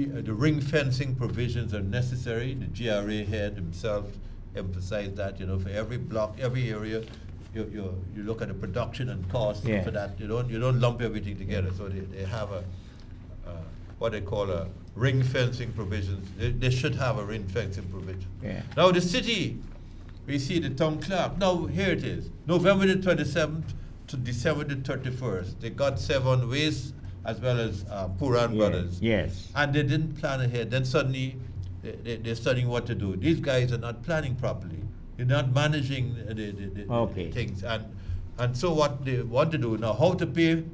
the ring fencing provisions are necessary. The GRA head himself emphasized that, you know, for every block, every area, you look at the production and cost for that. You don't lump everything together. So they have a what they call a ring fencing provisions. They should have a ring fencing provision. Now the city, we see the town clerk. Now here it is, November the 27th to December the 31st. They got 7 waste as well as Puran Brothers. And they didn't plan ahead. Then suddenly they're studying what to do. These guys are not planning properly. They're not managing the things. And so what they want to do now, how to pay,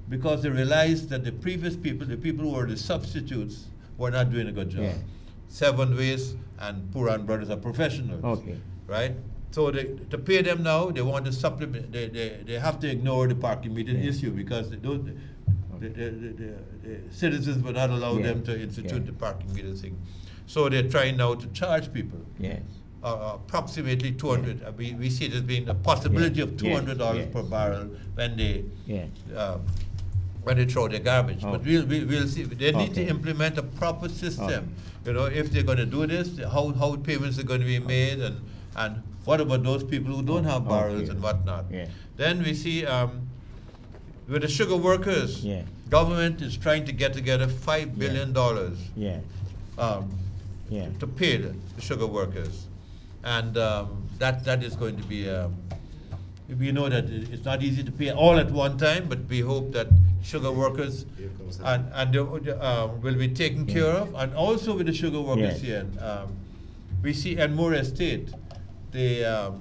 because they realized that the previous people, the people who were the substitutes, were not doing a good job. 7 Ways and Puran Brothers are professionals, right? So to pay them now, they want to supplement. They have to ignore the parking meter issue because the citizens will not allow them to institute the parking meter thing. So they're trying now to charge people. Approximately 200. We see it as being a possibility of $200 per barrel when they throw their garbage. But we'll see. They need to implement a proper system. You know, if they're going to do this, how payments are going to be made, and what about those people who don't have barrels and whatnot. Then we see with the sugar workers, government is trying to get together $5 billion to pay the sugar workers. And that is going to be, we know that it's not easy to pay all at one time, but we hope that sugar workers will be taken care of. And also with the sugar workers here, we see Enmore Estate, the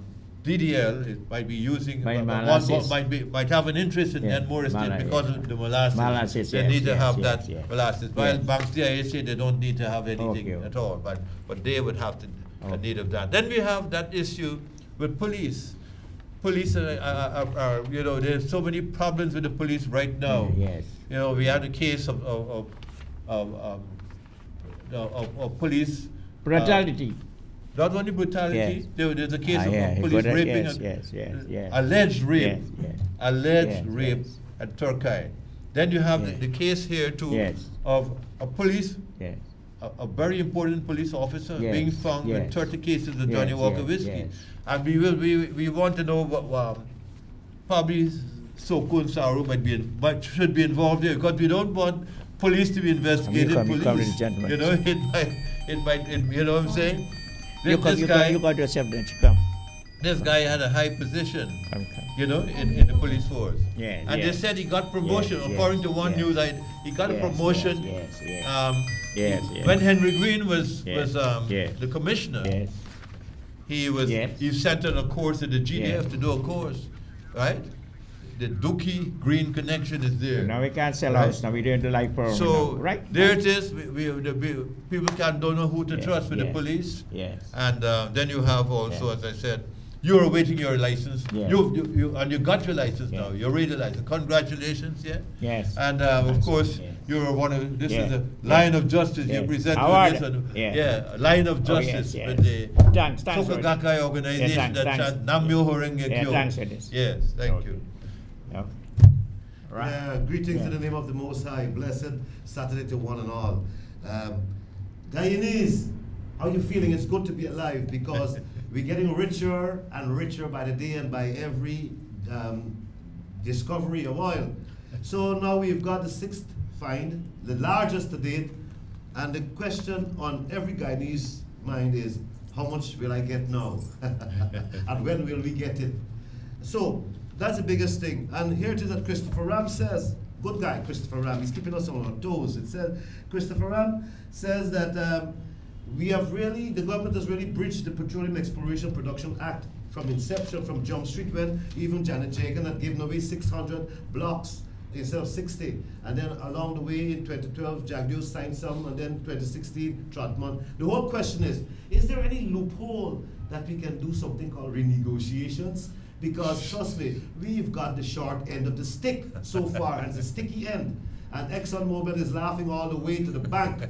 DDL might be using, might have an interest in Enmore Estate because of the molasses. They need to have that molasses. While Banks DIA say they don't need to have anything at all, but they would have to need of that. Then we have that issue with police. Police are you know, there's so many problems with the police right now. You know, we had a case of police brutality. Not only brutality, there's a case of police raping, alleged rape, alleged rape at Turkey. Then you have the case here too of a police, a very important police officer being found with 30 cases of Johnny Walker whiskey. And we want to know what probably Soko and Saru should be involved here, because we don't want police to be investigated. Police, you know, it might, you know what I'm saying? This guy had a high position, you know, in the police force. And they said he got promotion. According to one news, he got a promotion. When Henry Green was the commissioner, he sent on a course at the GDF to do a course, right? The Dookie Green connection is there. Now we can't sell house. Now we're doing the life program. So there it is. People don't know who to trust with the police. And then you have also, as I said, you're awaiting your license. And you got your license now. You're ready to license. Congratulations, And of course, you're one of this is a line of justice. You present this, line of justice with the Soka Gakkai organization that chant Namyo Horenge Kyo. Thanks for this. Yes, thank you. Greetings in the name of the Most High. Blessed Saturday to one and all. Guyanese, how are you feeling? It's good to be alive, because we're getting richer and richer by the day and by every discovery of oil. So now we've got the 6th find, the largest to date, and the question on every Guyanese mind is, how much will I get now? And when will we get it? So that's the biggest thing. And here it is that Christopher Ram says, good guy, Christopher Ram, he's keeping us on our toes. It says, Christopher Ram says that the government has really breached the Petroleum Exploration Production Act from inception, from Jump Street, when even Janet Jagan had given away 600 blocks instead of 60. And then along the way in 2012, Jagdio signed some, and then 2016, Trotman. The whole question is there any loophole that we can do something called renegotiations? Because trust me, we've got the short end of the stick so far, and it's a sticky end. And ExxonMobil is laughing all the way to the bank.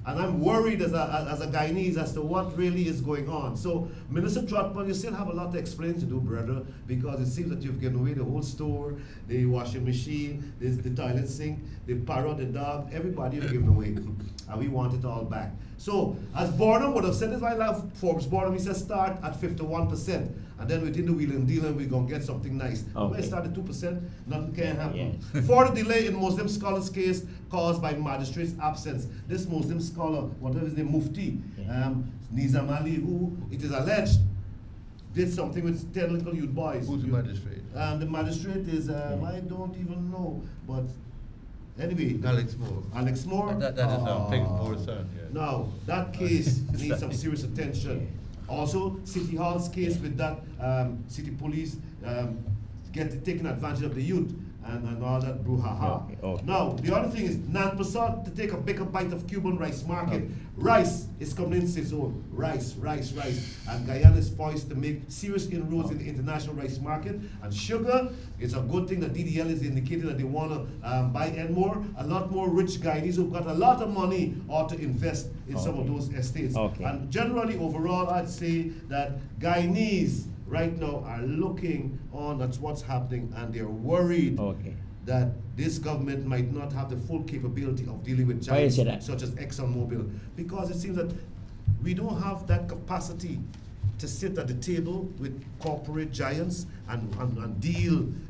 And I'm worried as a Guyanese as to what really is going on. So, Minister Trotman, you still have a lot to explain to do, brother, because it seems that you've given away the whole store, the washing machine, the toilet sink, the parrot, the dog, everybody you've given away. And and we want it all back. So, as Boredom would have said, if I love Forbes Boredom, he says start at 51%, and then within the wheel and dealing, we're going to get something nice. Okay. When I start at 2%, nothing can happen. Yeah. For the delay in Muslim scholars' case caused by magistrate's absence, this Muslim scholar, whatever his name, Mufti, Nizam Ali, who it is alleged did something with 10 little youth boys. Who's the magistrate? The magistrate is, I don't even know, but anyway. Alex Moore. Alex Moore? That is Peg's Moore's son, yeah. Now, that case needs some serious attention. Also, City Hall's case with that city police taking advantage of the youth and all that brouhaha. Okay. Now, the other thing is, Nanpasat to take a bigger bite of Cuban rice market. Okay. Rice is coming into its own. Rice. And Guyana is poised to make serious inroads in the international rice market. And sugar, it's a good thing that DDL is indicating that they want to buy more. A lot more rich Guyanese who've got a lot of money ought to invest in some of those estates. Okay. And generally, overall, I'd say that Guyanese right now are looking on at what's happening, and they're worried that this government might not have the full capability of dealing with giants such as ExxonMobil, because it seems that we don't have that capacity to sit at the table with corporate giants and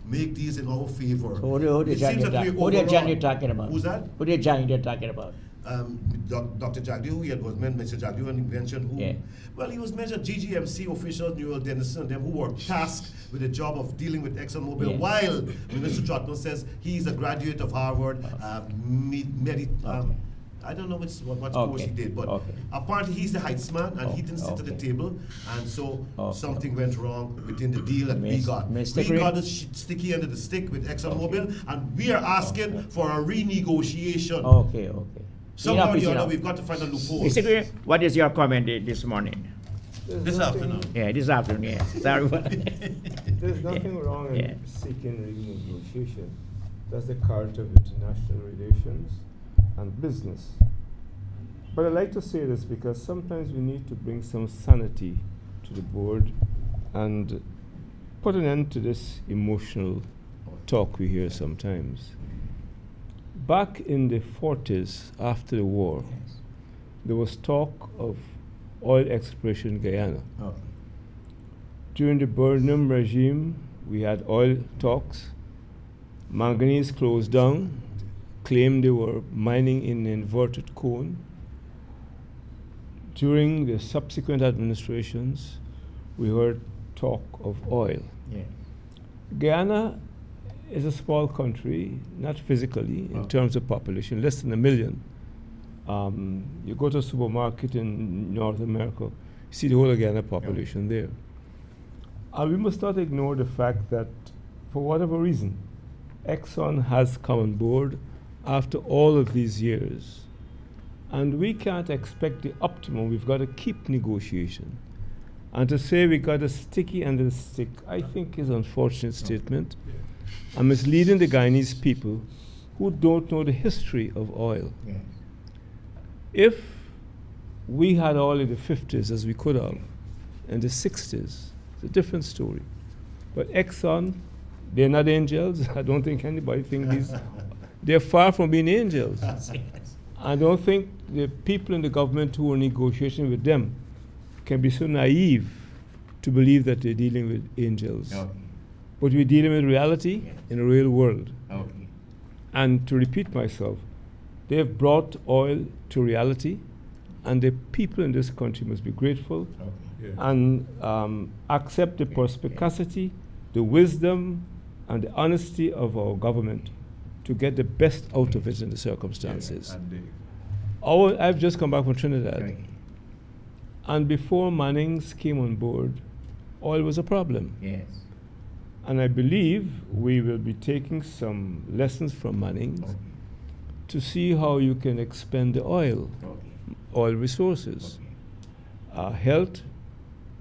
make deals in our favor. So who the giant you're talking about? Who's that? Who the giant you're talking about? Dr. Jagdew, he was Mr. Jagdew, and he mentioned who? Yeah. Well, he was mentioned GGMC officials, Newell Dennison, and them who were tasked with the job of dealing with ExxonMobil, while Mr. Trotman says he's a graduate of Harvard, I don't know what course he did, but apparently he's the heights man, and he didn't sit at the table, and so something went wrong within the deal that we got. We got a sticky end of the stick with ExxonMobil, and we are asking for a renegotiation. Somehow or the other, we've got to find a loophole. Mr. Green, what is your comment this morning? This afternoon. Yeah, this afternoon, yeah. Sorry. There's nothing wrong in seeking renegotiation. That's the character of international relations and business. But I like to say this because sometimes we need to bring some sanity to the board and put an end to this emotional talk we hear sometimes. Back in the 40s, after the war, there was talk of oil exploration in Guyana. During the Burnham regime, we had oil talks. Manganese closed down, claimed they were mining in an inverted cone. During the subsequent administrations, we heard talk of oil. Guyana is a small country, not physically, in terms of population, less than 1 million. You go to a supermarket in North America, you see the whole of Guyana population there. And we must not ignore the fact that, for whatever reason, Exxon has come on board after all of these years. And we can't expect the optimum. We've got to keep negotiation. And to say we got a sticky end of the stick, I think is an unfortunate statement. And misleading the Guyanese people who don't know the history of oil. If we had oil in the 50s, as we could have, in the 60s, it's a different story. But Exxon, they're not angels. I don't think anybody thinks these. They're far from being angels. I don't think the people in the government who are negotiating with them can be so naive to believe that they're dealing with angels. But we're dealing with reality in a real world. And to repeat myself, they've brought oil to reality, and the people in this country must be grateful and accept the perspicacity, the wisdom, and the honesty of our government to get the best out of it in the circumstances. I've just come back from Trinidad, and before Mannings came on board, oil was a problem. And I believe we will be taking some lessons from Mannings to see how you can expend the oil resources. Health,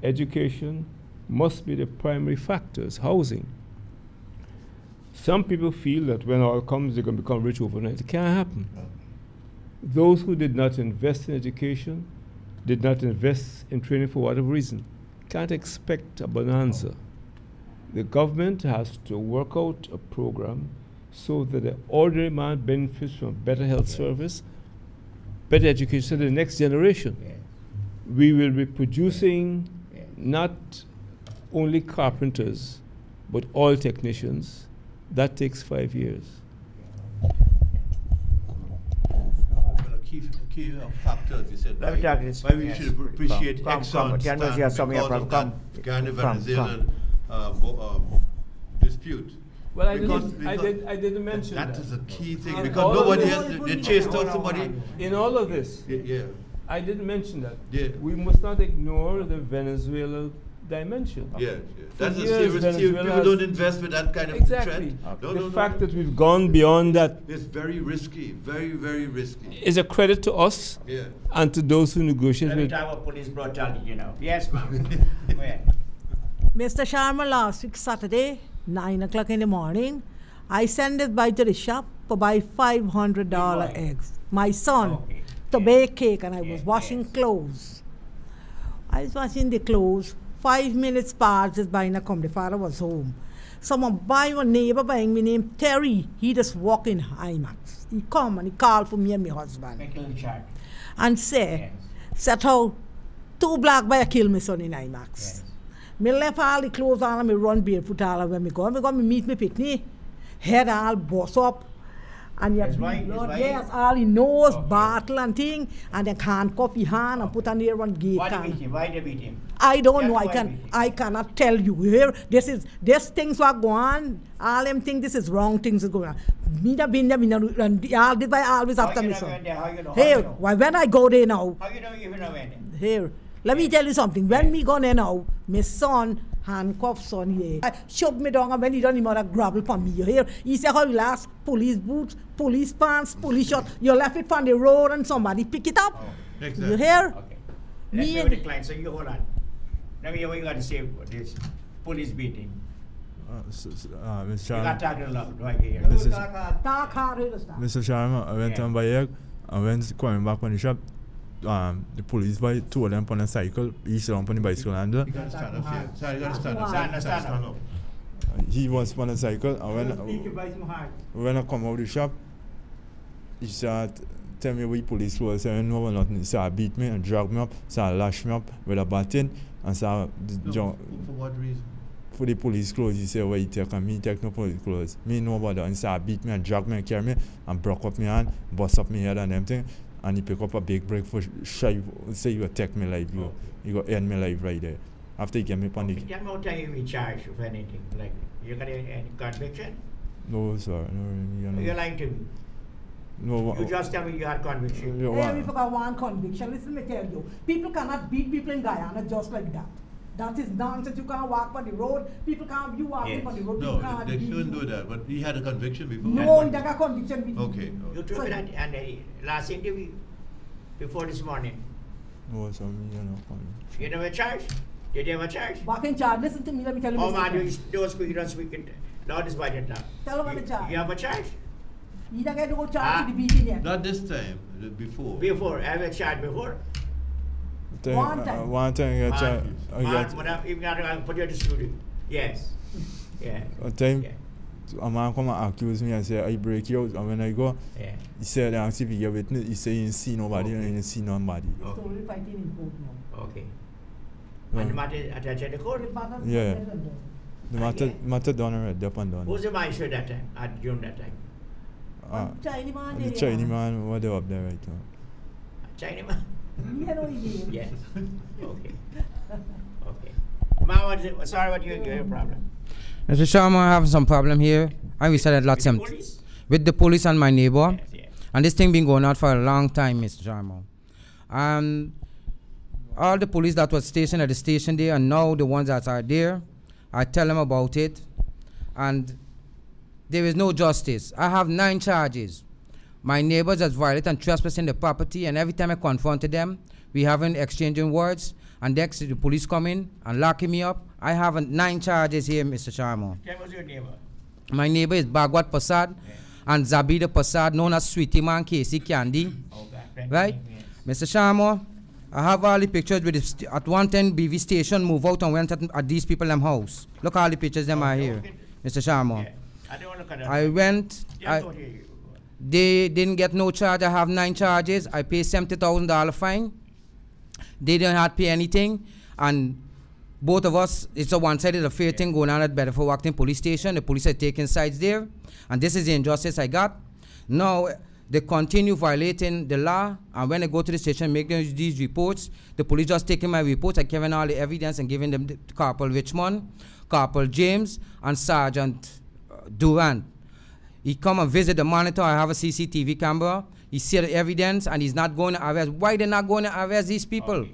education must be the primary factors, housing. Some people feel that when oil comes, they're going to become rich overnight. It can't happen. Those who did not invest in education, did not invest in training for whatever reason, can't expect a bonanza. The government has to work out a program so that the ordinary man benefits from better health service, better education to the next generation. Yeah. We will be producing Yeah. not only carpenters, but all technicians. That takes 5 years. Key factor, as you said, Let me talk this. why we Yes. should appreciate Come, Exxon's Can we stand hear some of your because of problem? that Guyana Come. Venezuelan dispute. Well, I Because- didn't mention That is a key thing, And because all of nobody this- else, they chased out somebody. In all of this, Yeah, I didn't mention that. Yeah. We must not ignore the Venezuela dimension. yeah. For That's a years, serious issue. Venezuela People has- don't invest with that kind of Exactly. threat. The fact that we've gone beyond that It's very risky, very, very risky. is a credit to us Yeah. and to those who negotiate Let me with. talk about police brutality, you know. Yes, ma'am. Go ahead. Mr. Sharma, last week Saturday, 9 o'clock in the morning, I sent this boy to the shop to buy $500 Big boy. eggs. My son, Okay. to Yeah. bake cake, and I Yeah, was washing yes. clothes. I was washing the clothes. 5 minutes passed, this boy not come. The father was home. Someone by one neighbor buying me named Terry. He just walk in IMAX. He come and he called for me and my husband. Make a little chart. And say, Yes. set how 2 black boys kill my son in IMAX. Yes. Me left all the clothes on and me run barefoot all when me go. Me go me meet me picnic. Head all bust up. And you His wife- his wife? yes, all he nose, Okay. battle and thing. And then handcuff his hand and put on there one gate. Why they can. beat him? Why they beat him? I don't Tell know. me why they beat him. I cannot tell you. Here, this things what go on. All them think this is wrong things is going on. Me da been there, and all this by always How after you me know son. when they- how you know? How Here, you know? why when I go there now, How you know even know when? here, let me tell you something. When me go there now, my son handcuff son here. I shove me down and when he done him out a gravel for me. You hear? He say how you last police boots, police pants, police shot. You left it on the road and somebody pick it up. Oh. Exactly. You hear? Okay. Me Let's go and- with the client. So you hold on. Let me hear what you got to say about this police beating. Mr. You got to Sharma, talk a lot. Do I hear? This is- Talk hard, understand? Mr. Sharma, I went Yeah. on by egg, and when coming back on the shop, the police boy, 2 of them on a cycle, each on the bicycle handle. You gotta stand up here. Sorry, you gotta stand up. Stand up. He was on a cycle, and when I come out of the shop, he said, tell me what police was, I know what nothing. He said, beat me and drag me up, so lash me up with a baton, and so No, for what reason? for the police clothes, he said, well, he take, and me take no police clothes. Me know about that, and so beat me and drag me and carry me, and broke up my hand, bust up my head and everything, and he pick up a big break for shy, say you attack me life, you go end my life right there. After he get me on the, Tell me what time you in charge of anything. Like, you got any conviction? no sir, no, You're lying to me. no, You just tell me you had conviction. you Hey, we forgot one conviction. Listen, me tell you. People cannot beat people in Guyana just like that. That is nonsense. You can't walk on the road. People can't, you walking Yes. on the road. No, people can't they beat shouldn't you. do that, but he had a conviction before. No, they got conviction. Okay. You told me that and last interview before this morning. no, sir, me, You never charged? Did you ever charge? Back in charge. Listen to me. Let me tell you. Oh Mr. man, Chairman. you don't speak, it. Loud is by the time. Tell him what the charge. You have a charge? You don't get to go charge Ah. to the beating yet. Not this time, before. Before, I have a charge before. One time. One time, I got, Man, even got to put you in the studio. Yes. Yeah. a time, Yeah. a man come and accuse me and say, I break you out, and when I go, Yeah. he said, I asked if he get witness, he say he didn't see nobody, and he didn't see nobody. The story fighting in court now. Okay. Yeah. And the matter attached to the court. The matter is Yeah. settled now. The matter done already, up and down. Who's the maestro that time? At June that time? Chinese man. The Chinese man, what they up there right now. China man? You know his name. Yes. Okay. Okay. Ma, sorry, what your problem? Mr. Sharma, I have some problem here. I we started lots With of the police? with the police and my neighbor, Yes, yes. and this thing been going on for a long time, Mr. Sharma. All the police that was stationed at the station there, and now the ones that are there, I tell them about it, and there is no justice. I have 9 charges. My neighbors has violated and trespassing the property, and every time I confronted them, we haven't exchanging words, and next the police come in and locking me up. I have 9 charges here, Mr. Sharma. Tell me what's your neighbor? My neighbor is Bagwat Pasad and Zabida Pasad, known as Sweetie Man Casey Candy. Okay. Right? Yes. Mr. Sharma, I have all the pictures with the at 110 BV station, move out and went at these people them house. Look all the pictures them are here, Okay. Mr. Sharma. Yeah. I don't want to look at that. I went, Yeah, I don't hear you. They didn't get no charge. I have 9 charges. I pay $70,000 fine. They didn't have to pay anything. And both of us, it's a one-sided affair thing going on at Bedford Walkton Police Station. The police are taking sides there. And this is the injustice I got. Now, they continue violating the law. And when I go to the station, make these reports, the police just taking my reports, I giving all the evidence and giving them to Corporal Richmond, Corporal James, and Sergeant Durant. He come and visit the monitor. I have a CCTV camera. He see the evidence, and he's not going to arrest. Why they not going to arrest these people? Okay.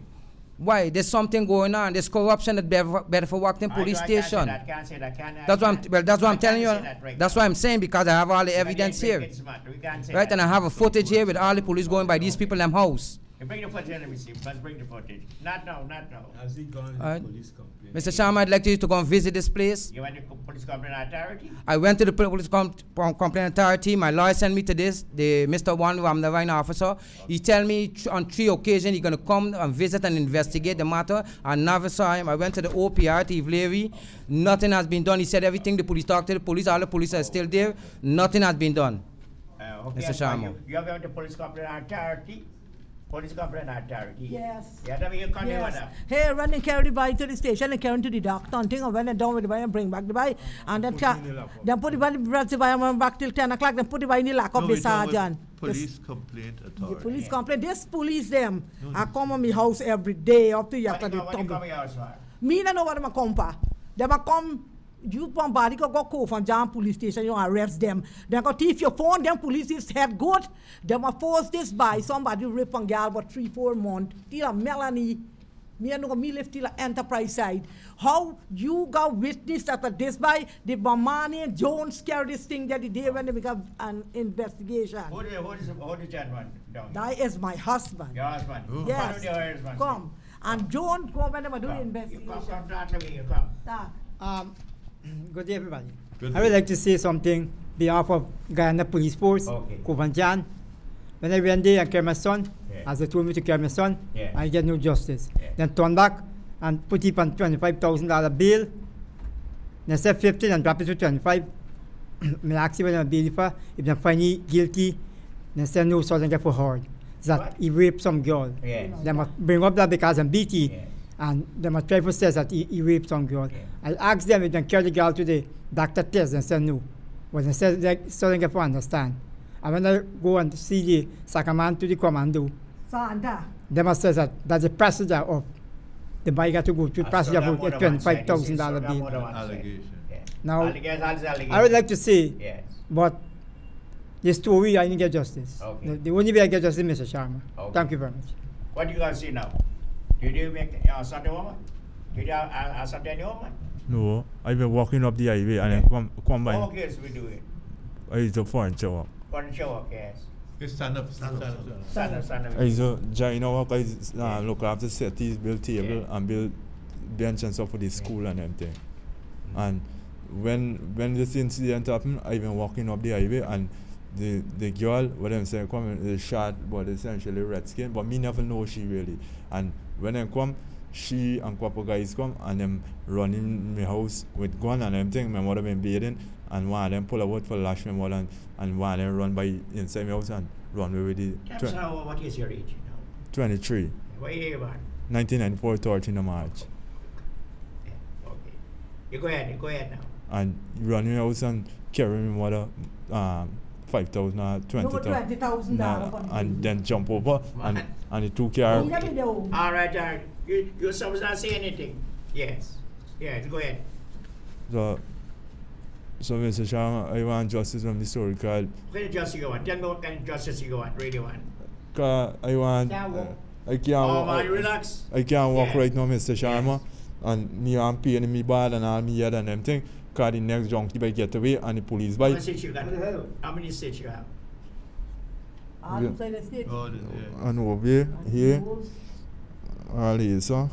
Why? There's something going on. There's corruption at Bedford Walkton Police Station. That's what I'm telling you. That's what I'm saying, because I have all the evidence here. Right, and I have a footage here with all the police going by these people in them house. Bring the footage, let me see. Let's bring the footage. Not now, not now. Has he gone to the police complaint? Mr. Sharma, I'd like you to go and visit this place. You went to the police complaint authority? I went to the police complaint authority. My lawyer sent me to this, the Mr. One, who I'm the right officer. Okay. He tell me on 3 occasions he's going to come and visit and investigate the matter. I never saw him. I went to the OPR, Tivleri. Nothing has been done. He said everything. The police talked to the police. All the police are still there. Nothing has been done. Okay, Mr. Sharma. You have went to the police complaint authority? Police complaint authority. Yes. Yeah, that you come yes. Hey, run and carry the bike to the station and carry to the doctor and thing, and when they're done with the bike and bring back the bike. And then put the bike in the bike and back till 10 o'clock, then put the bike in the lock of the sergeant. Police complaint authority. The police complaint. This police them. I come on my house every day up to after the tumble. What you come your house for? Me don't know what I'm come for. They come. You somebody go call from John police station, you arrest them. They go thief your phone, them police is head good. They must force this by somebody rip on girl for 3-4 months. Till a Melanie, me and me live till a enterprise side. How you got witness that this by the Bamani and Jones carry this thing that the day when they make an investigation. Who is that one down? That is my husband. Your husband? Ooh. Yes. Your husband? Come. And Jones go when they do the investigation. Come, talk to me, you come. Good day, everybody. Good I would like to say something on behalf of Guyana Police Force, okay. Kubanjan. When I went there and carry my son, as they told me to carry my son, I get no justice. Then turn back and put it on $25,000 bail. Then said 15 and drop it to 25. I asked him when I'm bail for, if they find me guilty, then said no, so I get for hard. That he raped some girl. They must bring up that because I'm beaten. And they must try to say that he raped some girl. I asked them if they carry the girl to the doctor test, and said no. But they said they still get to understand. And when I go and see the Sacramento to the commando, they must say that that's the procedure of the bike got to go to passenger boat at $25,000 bill. Allegation. Now, I would like to say, but the story I didn't get justice. Okay. The only way I get justice is Mr. Sharma. Okay. Thank you very much. What do you guys see now? Did you make something woman? Did you assault any woman? No, I've been walking up the highway and then come by. What case we do it? It's a furniture walk. Furniture walk, yes. Just stand up. Stand up. It's a Guyana walk. I look after cities, build table and build bench and stuff for the school and everything. And when this incident happened, I've been walking up the highway and the girl, what I'm saying, come is short, but essentially red skin, but me never know she really. And when I come, she and couple guys come and them run in my house with gun and everything. My mother been bathing and one of them pull a wood for lash my mother and one of them run by inside my house and run away with the. What is your age now? 23. What year you born? 1994, 13 March. Okay. You go ahead now. And run in my house and carry my mother 5,000 or 20,000. And then jump over and the 2 car. All right. You're supposed to not say anything. Yes, go ahead. So Mr. Sharma, I want justice from the story called. What kind of justice you want? Tell me what kind of justice you want, really want. I want. I can't. Relax. I can't walk right now, Mr. Sharma. And me I'm paying me bad and all me head and everything. Cause the next junkie by get away and the police by. How many states you got? How many states you have? Outside the state. And over here. All this, so.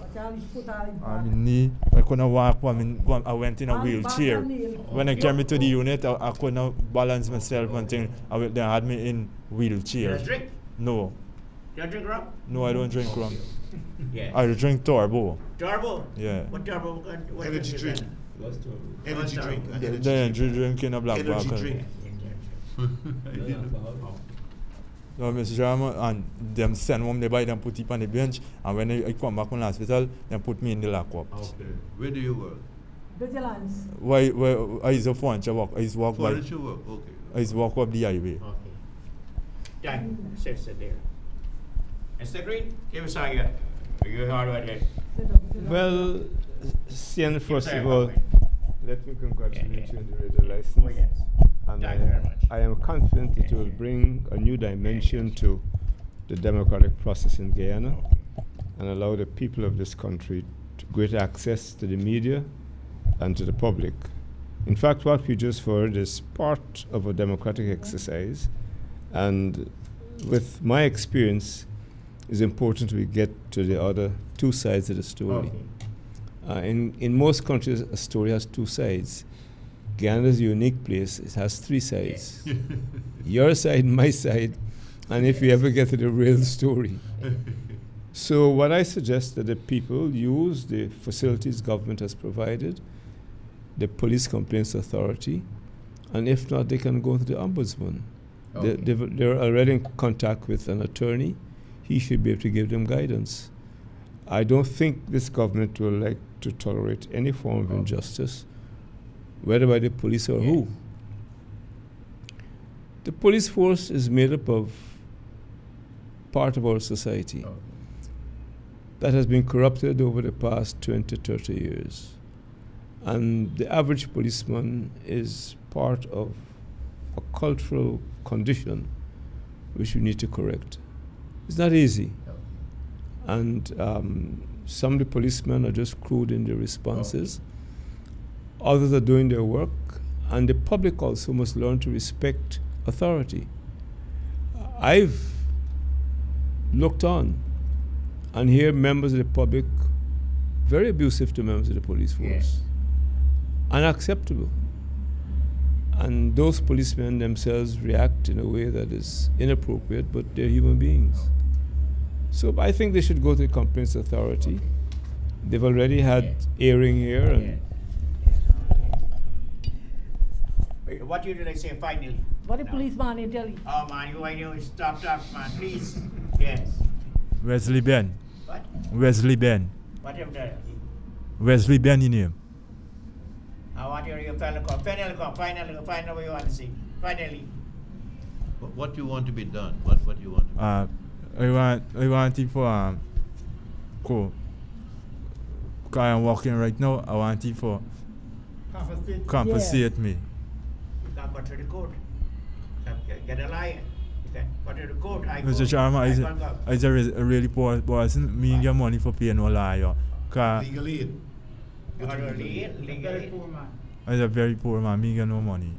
I mean, I couldn't walk. I went in a wheelchair. When I came to the unit, I couldn't balance myself and thing. They had me in wheelchair. You drink? No. You don't drink rum? No, I don't drink rum. Yeah. I drink turbo. Turbo? Yeah. What turbo? Energy drink. Energy drink. The energy drink in a black Energy bottle. drink. So, Mr. Chairman, and them send home, they buy them, put it on the bench, and when I come back from the hospital, they put me in the lockup. Okay. Where do you work? Vigilance. Why I is a phone to work. I is walk by. Forestry work, okay. I is walk up the highway. Okay. Thank you, Sister there. Mr. Green, give us how you heard about it. Well, Sian, first of all, let me congratulate you on the radio license. Oh, yes. And Thank you very much. I am confident it will bring a new dimension to the democratic process in Guyana and allow the people of this country to greater access to the media and to the public. In fact, what we just heard is part of a democratic exercise, and with my experience, it's important we get to the other two sides of the story. Okay. In most countries, a story has two sides. Guyana is a unique place. It has three sides. Yes. Your side, my side, and if we ever get to the real story. So what I suggest that the people use the facilities government has provided, the police complaints authority, and if not, they can go to the ombudsman. Okay. They're already in contact with an attorney. He should be able to give them guidance. I don't think this government will like to tolerate any form of injustice, whether by the police or who. The police force is made up of part of our society that has been corrupted over the past 20, 30 years. And the average policeman is part of a cultural condition which we need to correct. It's not easy. And some of the policemen are just crude in their responses. Others are doing their work, and the public also must learn to respect authority. I've looked on and hear members of the public very abusive to members of the police force. Yes. Unacceptable. And those policemen themselves react in a way that is inappropriate, but they're human beings. So I think they should go to the complaints authority. They've already had hearing here. And what you did I say finally? What the policeman tell you? Oh man, you stop, man, please. Yes. Wesley Ben. What? Wesley Ben. What have done? Wesley Ben in him. I want your fellow come. Finally come. Finally, find out what you want to see. Finally. What do you want to be done? What do you want to be done? I want it for cool. Because I'm working right now, I want it for compensate me. You can go to the court. Get a lawyer. You can go to the court. Mr. Chairman, I a really poor person. Me get money for paying no lawyer. Legal aid. Legally poor man. I'm a very poor man. Me get no money.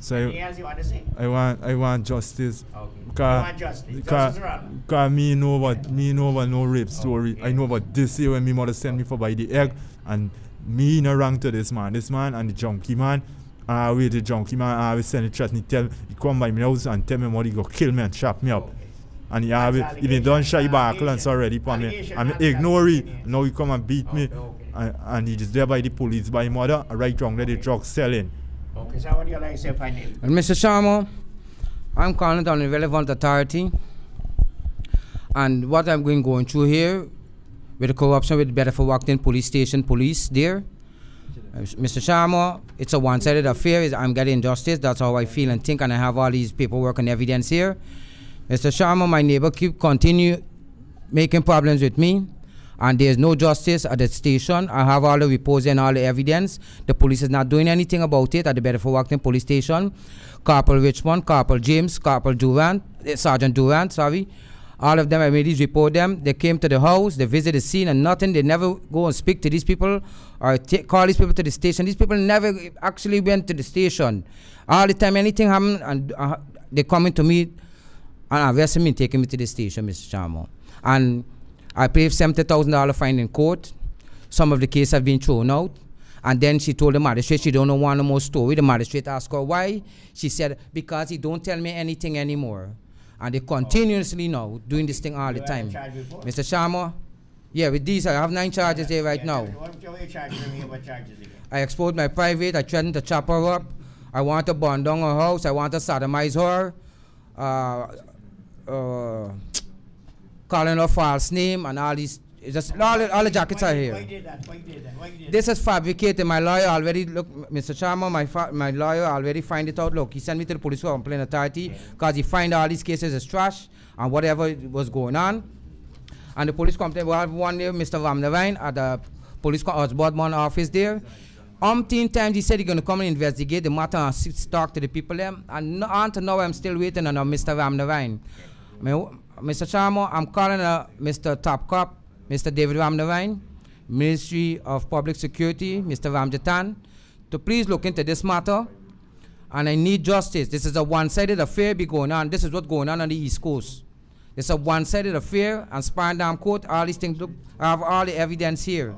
So Anything else you want to say? I want justice. Okay. You want justice. Justice around. Cause me know about no rape story. I know about this year when me mother sent me for buy the egg, and me no wrong to this man and the junkie man. With the junkie man, I will send the threat and he come by my house and tell me what he go kill me and chop me up. Okay. And he been done shy backlance already for me. And ignore it. Now he come and beat me. And he is there by the police, by mother, right wrong, that the drug selling. Okay, so what do you like to say finally? And Mr. Sharma, I'm calling on the relevant authority. And what I'm going through here with the corruption with Bedford Walkton Police Station police there. Mr. Sharma, it's a one-sided affair. I'm getting justice. That's how I feel and think, and I have all these paperwork and evidence here. Mr. Sharma, my neighbor continue making problems with me, and there's no justice at the station. I have all the reports and all the evidence. The police is not doing anything about it at the Bedford Walkton Police Station. Corporal Richmond, Corporal James, Corporal Durant, Sergeant Durant, sorry. All of them, I made these report them. They came to the house, they visited the scene and nothing. They never go and speak to these people or call these people to the station. These people never actually went to the station. All the time, anything happened, and they coming to me and arresting me, taking me to the station, Mr. Sharma. And I paid $70,000 fine in court. Some of the cases have been thrown out. And then she told the magistrate she don't want no more story. The magistrate asked her why. She said, because he don't tell me anything anymore. And they continuously now doing this thing all the time. Mr. Sharma, yeah, with these I have 9 charges there right now. What charges? I exposed my private, I threatened to chop her up, I want to burn down her house. I want to sodomize her. Calling her false name and all these. Just all the jackets are here. Why did that? This is fabricated. My lawyer already, look, Mr. Sharma, my lawyer already find it out. Look, he sent me to the police complaint authority because he find all these cases as trash and whatever was going on. And the police complaint, we have one day, Mr. Ramnavine at the police ombudsman office there. Umpteen times he said he's going to come and investigate the matter and talk to the people there. And until now, I'm still waiting on Mr. Ramnavine. Mr. Sharma, I'm calling Mr. Top Cop, Mr. David Ramnavine, Ministry of Public Security, Mr. Ramjatan, to please look into this matter. And I need justice. This is a one-sided affair be going on. This is what's going on the East Coast. It's a one-sided affair, and Spandam Court, all these things, look, I have all the evidence here,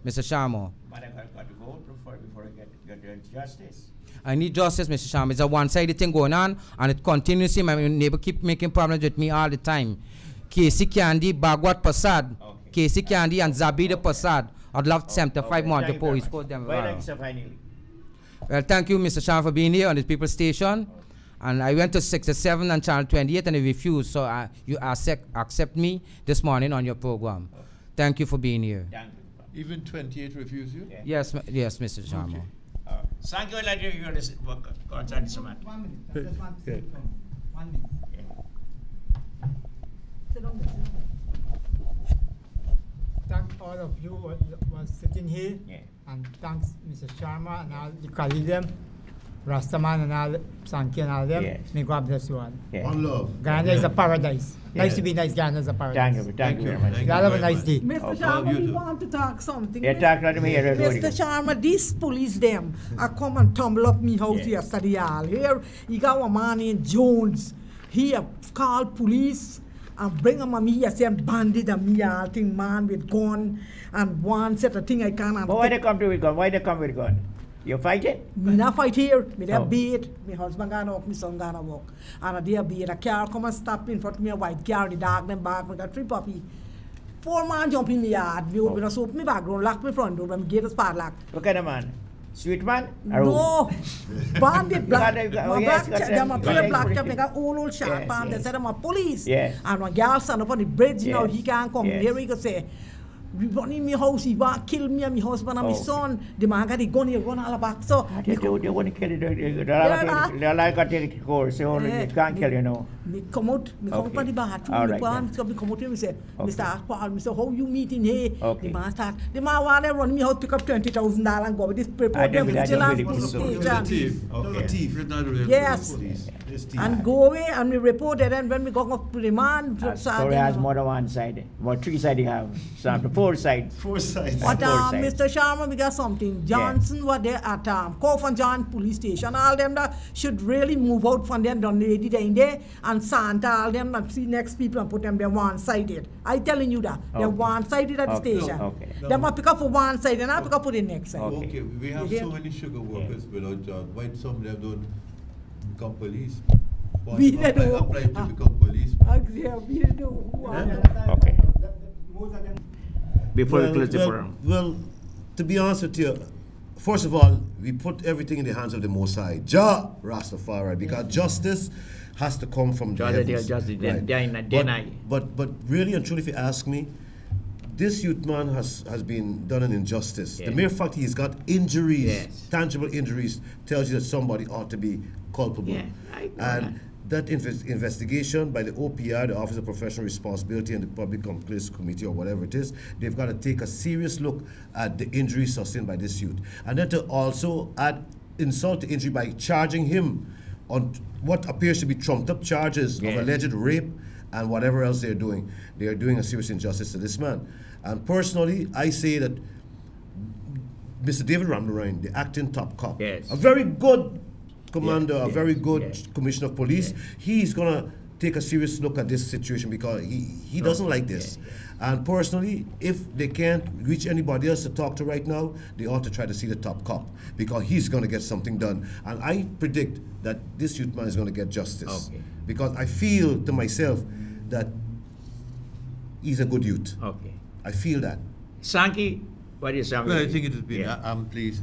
Mr. Sharma. But I got to go before I get justice. I need justice, Mr. Sharma. It's a one-sided thing going on, and it continuously, my neighbor keep making problems with me all the time. Casey Candy, Bagwat Pasad, Casey Candy and Zabida Pasad. I'd love to 75 months to police court them. Well, thank you, Mr. Sharma, for being here on the People's Station. And I went to 67 and Channel 28 and they refused, so you accept me this morning on your program. Thank you for being here. Thank you. Even 28 refuse you? Yeah. Yes, Mr. Sharma. Okay. Thank you, Elijah. You're going to concern this man. 1 minute. I just want to say 1 minute. Sit down there. Thank all of you who was sitting here. Yeah. And thanks Mr. Sharma and all the colleagues them, Rastaman and all, Sankey and all them. Yes. May God bless you all. Yeah. One love. Guyana is a paradise. Yeah. Nice to be nice. Guyana is a paradise. Thank you very much. Thank Y'all have a very nice day. Mr. Sharma, we want to talk something. Yeah, talk to me here. Mr. Sharma, these police them, I come and tumble up me house yesterday all. Here, you got a man named Jones. He call police and bring him a me here, say bandit and me all thing, man with gun and one set of thing I can't. But why they come with gun? Why they come with gun? You fight it? Me not fight here. Me there Oh. beat. My husband gonna walk, my son gonna walk. And there beat. A car come and stop in front of me, a white car, the dog them back. Me got 3 puppy. 4 man jump in my yard. Me open us open my background, lock my front door, and my gate is padlock. What kind of man? Sweet man? Or No, bandit black. Oh, My yes, black, got them a them. pure Yes, black, yes. them they got old sharp Yes, and they yes. said I'm a police. Yes. And when girl stand up on the bridge, you know, Yes. he can't come. Yes. Here he go say, we run in my house, he want to kill me and my husband and my Oh. son. The man got the gun, he run all back. So, They want to kill you. They're like a take it course. They can't kill you, no. me come out Okay. from the bathroom, All me right, go on, then. so me come out here, me say, Okay. Mr. Akpal, me say, how you meeting here? Okay. The man start, the man want to run me house, pick up $20,000 and go with this paper, I them don't with the really police believe station. Thief. Okay. Thief. It's not real. Yes. Police. It's thief. And go away and we report it, and when we go up to the man, Story has more than one side. More 3 sides you have. Some 4 sides. 4 sides. But Four sides. Mr. Sharma, we got something. Johnson was there at Kof and John police station. All them that should really move out from them, done lady there in there, and Santa, all them that see next people and put them there one-sided. I telling you that. They're Okay. one-sided at the Okay. station. Okay. Them will pick up for one side and I pick up for the next side. Okay. Okay, we have You so hear? many sugar workers without jobs. Why some of them don't become police? We don't know. Apply to become police. We don't know who are them. Okay. Before we close the well, program. well, to be honest with you, first of all, we put everything in the hands of the Most High, Jah Rastafari, because justice has to come from the heavens. But really and truly, if you ask me, this youth man has been done an injustice. Yeah. The mere fact he's got injuries, Yes. tangible injuries, tells you that somebody ought to be culpable. Yeah, I know And that investigation by the OPR, the Office of Professional Responsibility, and the Public Complaints Committee, or whatever it is, they've got to take a serious look at the injuries sustained by this youth. And then to also add insult to injury by charging him on what appears to be trumped up charges Yes. of alleged rape and whatever else they're doing. They are doing a serious injustice to this man. And personally, I say that Mr. David Ramnarine, the acting top cop, Yes. a very good commander, a Yeah, very good yeah. commissioner of police, he's going to take a serious look at this situation because he doesn't like this. And personally, if they can't reach anybody else to talk to right now, they ought to try to see the top cop because he's going to get something done. And I predict that this youth man is going to get justice. Okay. Because I feel to myself that he's a good youth. Okay. I feel that. Sankey, what is something? Well, I think it has been Yeah. amply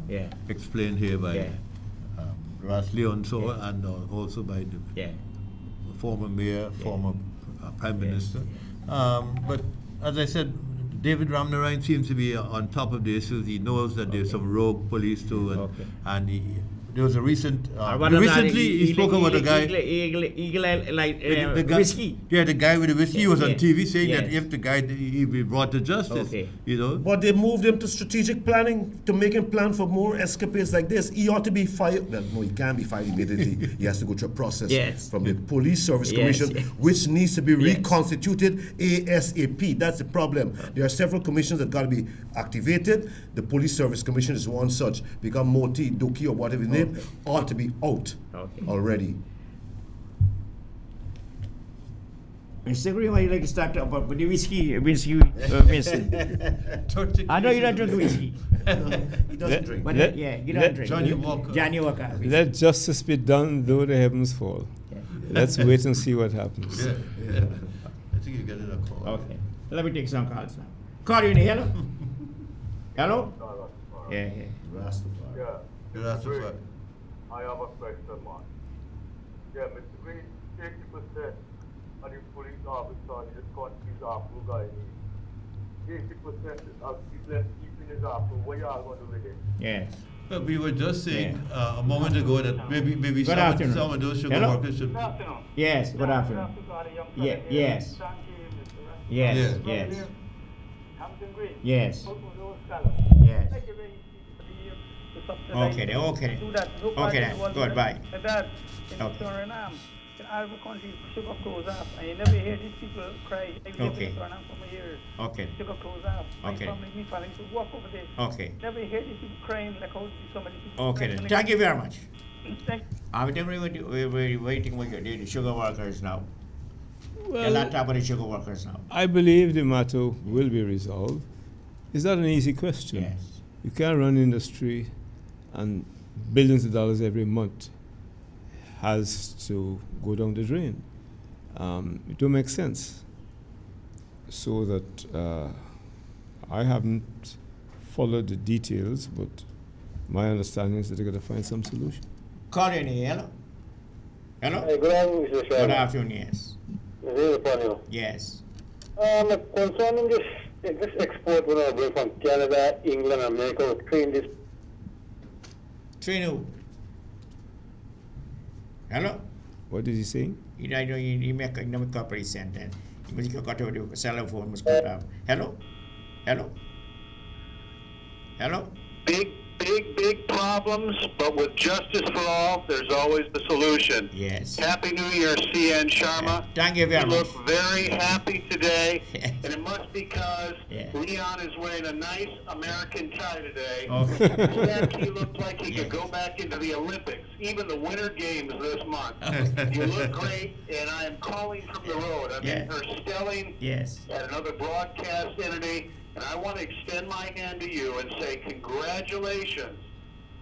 Yeah. explained here by Yeah. Ras Leonso, and also by the former mayor, former prime minister. But as I said, David Ramnarine seems to be on top of the issues. He knows that there's some rogue police too, and there was a recent. Recently, he spoke about a guy. Whiskey. Yeah, the guy with the whiskey was on TV saying that if the guy he be brought to justice, you know. But they moved him to strategic planning to make him plan for more escapades like this. He ought to be fired. Well, no, he can't be fired immediately. He has to go through a process from the Police Service Commission, which needs to be reconstituted ASAP. That's the problem. There are several commissions that got to be activated. The Police Service Commission is one such. Because Moti, Doki, or whatever his name, ought to be out already. Mr. Green, why you like to start about the whiskey, I know you don't drink whiskey. No, he doesn't drink. But you don't drink. Johnny Walker. Let justice be done, though the heavens fall. Let's wait and see what happens. I think you get it a call. Okay. Let me take some calls now. Call you in here, hello? Hello? Yeah. Rastafari. Rastafari. I have a question, man. Yeah, Mr. Green, 80% of the police officers in this country is after Guyana. 80% of people keeping is after. What y'all going to do with it? Yes. But we were just saying a moment ago that maybe some of those sugar workers should. Good afternoon. Yes, good afternoon. Yes. Hampton Green. Yes. Yes. Okay, then. Okay, then. Good, bye. Okay. All the country sugar close off, and you never hear these people cry. Okay. For years. Okay. Sugar close off. Okay. My family, me falling to walk over there. Okay. Never hear these people crying like how so many people. Okay, then. Thank you very much. Thank you. We're waiting with the sugar workers now. Well, a lot about the sugar workers now. I believe the matter will be resolved. It's not an easy question. Yes. You can't run industry and billions of dollars every month has to go down the drain. It don't make sense. So that I haven't followed the details, but my understanding is that they're going to find some solution. Call in here, hello? Hey, good afternoon, Mr. Sharma. Good afternoon, yes. This is the panel. Yes. Concerning this export when I bring from Canada, England, America, train this. Train who? Hello? What is he saying? He make a corporate sentence. He must got to the cell phone must cut off. Hello? Hello? Hello? Big problems, but with justice for all, there's always the solution. Yes. Happy New Year, CN Sharma. Thank you very much. You look very happy today, and it must be because Leon is wearing a nice American tie today. He looked like he could go back into the Olympics, even the Winter Games this month. You look great, and I am calling from the road. I'm in Stelling at another broadcast entity. And I want to extend my hand to you and say congratulations.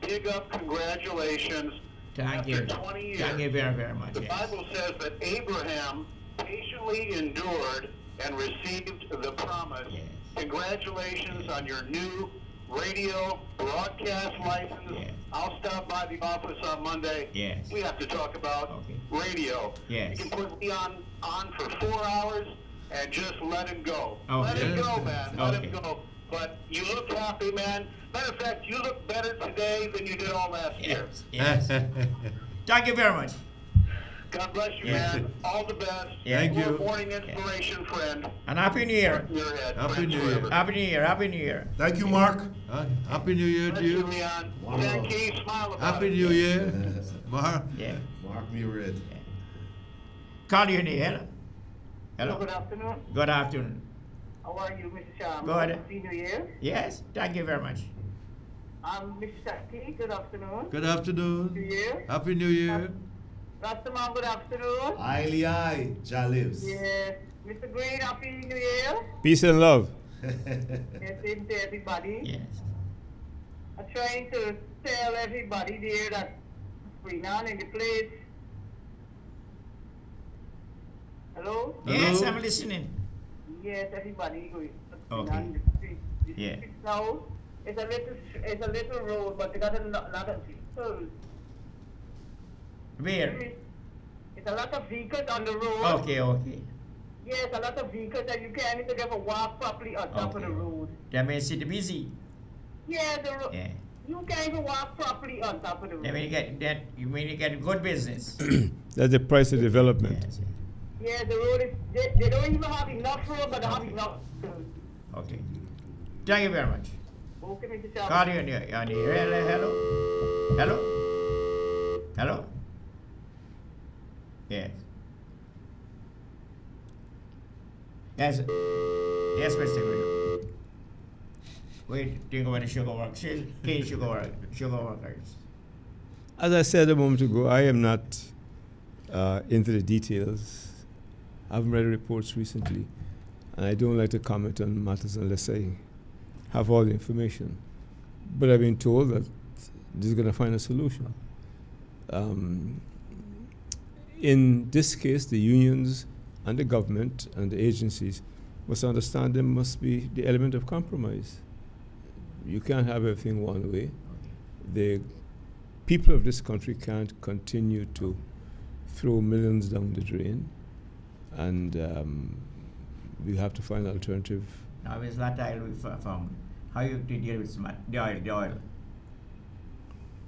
Big up congratulations. Thank you. 20 years. Thank you very, very much. The Bible says that Abraham patiently endured and received the promise. Congratulations on your new radio broadcast license. I'll stop by the office on Monday. We have to talk about radio. You can put me on for 4 hours. And just let him go. Let him go, man. Let him go. But you look happy, man. Matter of fact, you look better today than you did all last year. Yes. Thank you very much. God bless you, man. All the best. Thank you. Morning inspiration, friend. And Happy New Year. Happy New Year. Happy New Year. Happy New Year. Thank you, Mark. Happy New Year to you. Leon. Thank you. Smile about Happy New Year. Mark. Mark me red. Call you in here. Hello. Good afternoon. Good afternoon. How are you, Mr. Sharma? Good. Happy New Year. Yes, thank you very much. Mr. Shakti, good afternoon. Good afternoon. New Year. Happy New Year. Rastaman, good afternoon. Aye, Ja lives. Yes. Mr. Green, Happy New Year. Peace and love. Yes, same to everybody. Yes. I'm trying to tell everybody there that we're not in the place. Hello? Yes, I'm listening. Yes, everybody going on the street. The street now, it's a little road, but they got a lot of people. Where? It's a lot of vehicles on the road. Okay. Yes, a lot of vehicles and you can't even walk properly on top of the road. That makes it busy. Yeah, the road. Yeah. You can't even walk properly on top of the road. That mean you get good business. That's the price of development. Yes. Yeah, the road is, they don't even have enough road, but they have enough road. Okay. Thank you very much. Okay, Mr. Chairman. Call you on the Hello? Yes. Yes, Mr. Green. Wait, think about the sugar workers. Cane sugar workers. As I said a moment ago, I am not into the details. I haven't read reports recently, and I don't like to comment on matters unless I have all the information. But I've been told that this is going to find a solution. In this case, the unions and the government and the agencies must understand there must be the element of compromise. You can't have everything one way. The people of this country can't continue to throw millions down the drain, and we have to find an alternative. Now, is that oil we found? How you deal with the oil?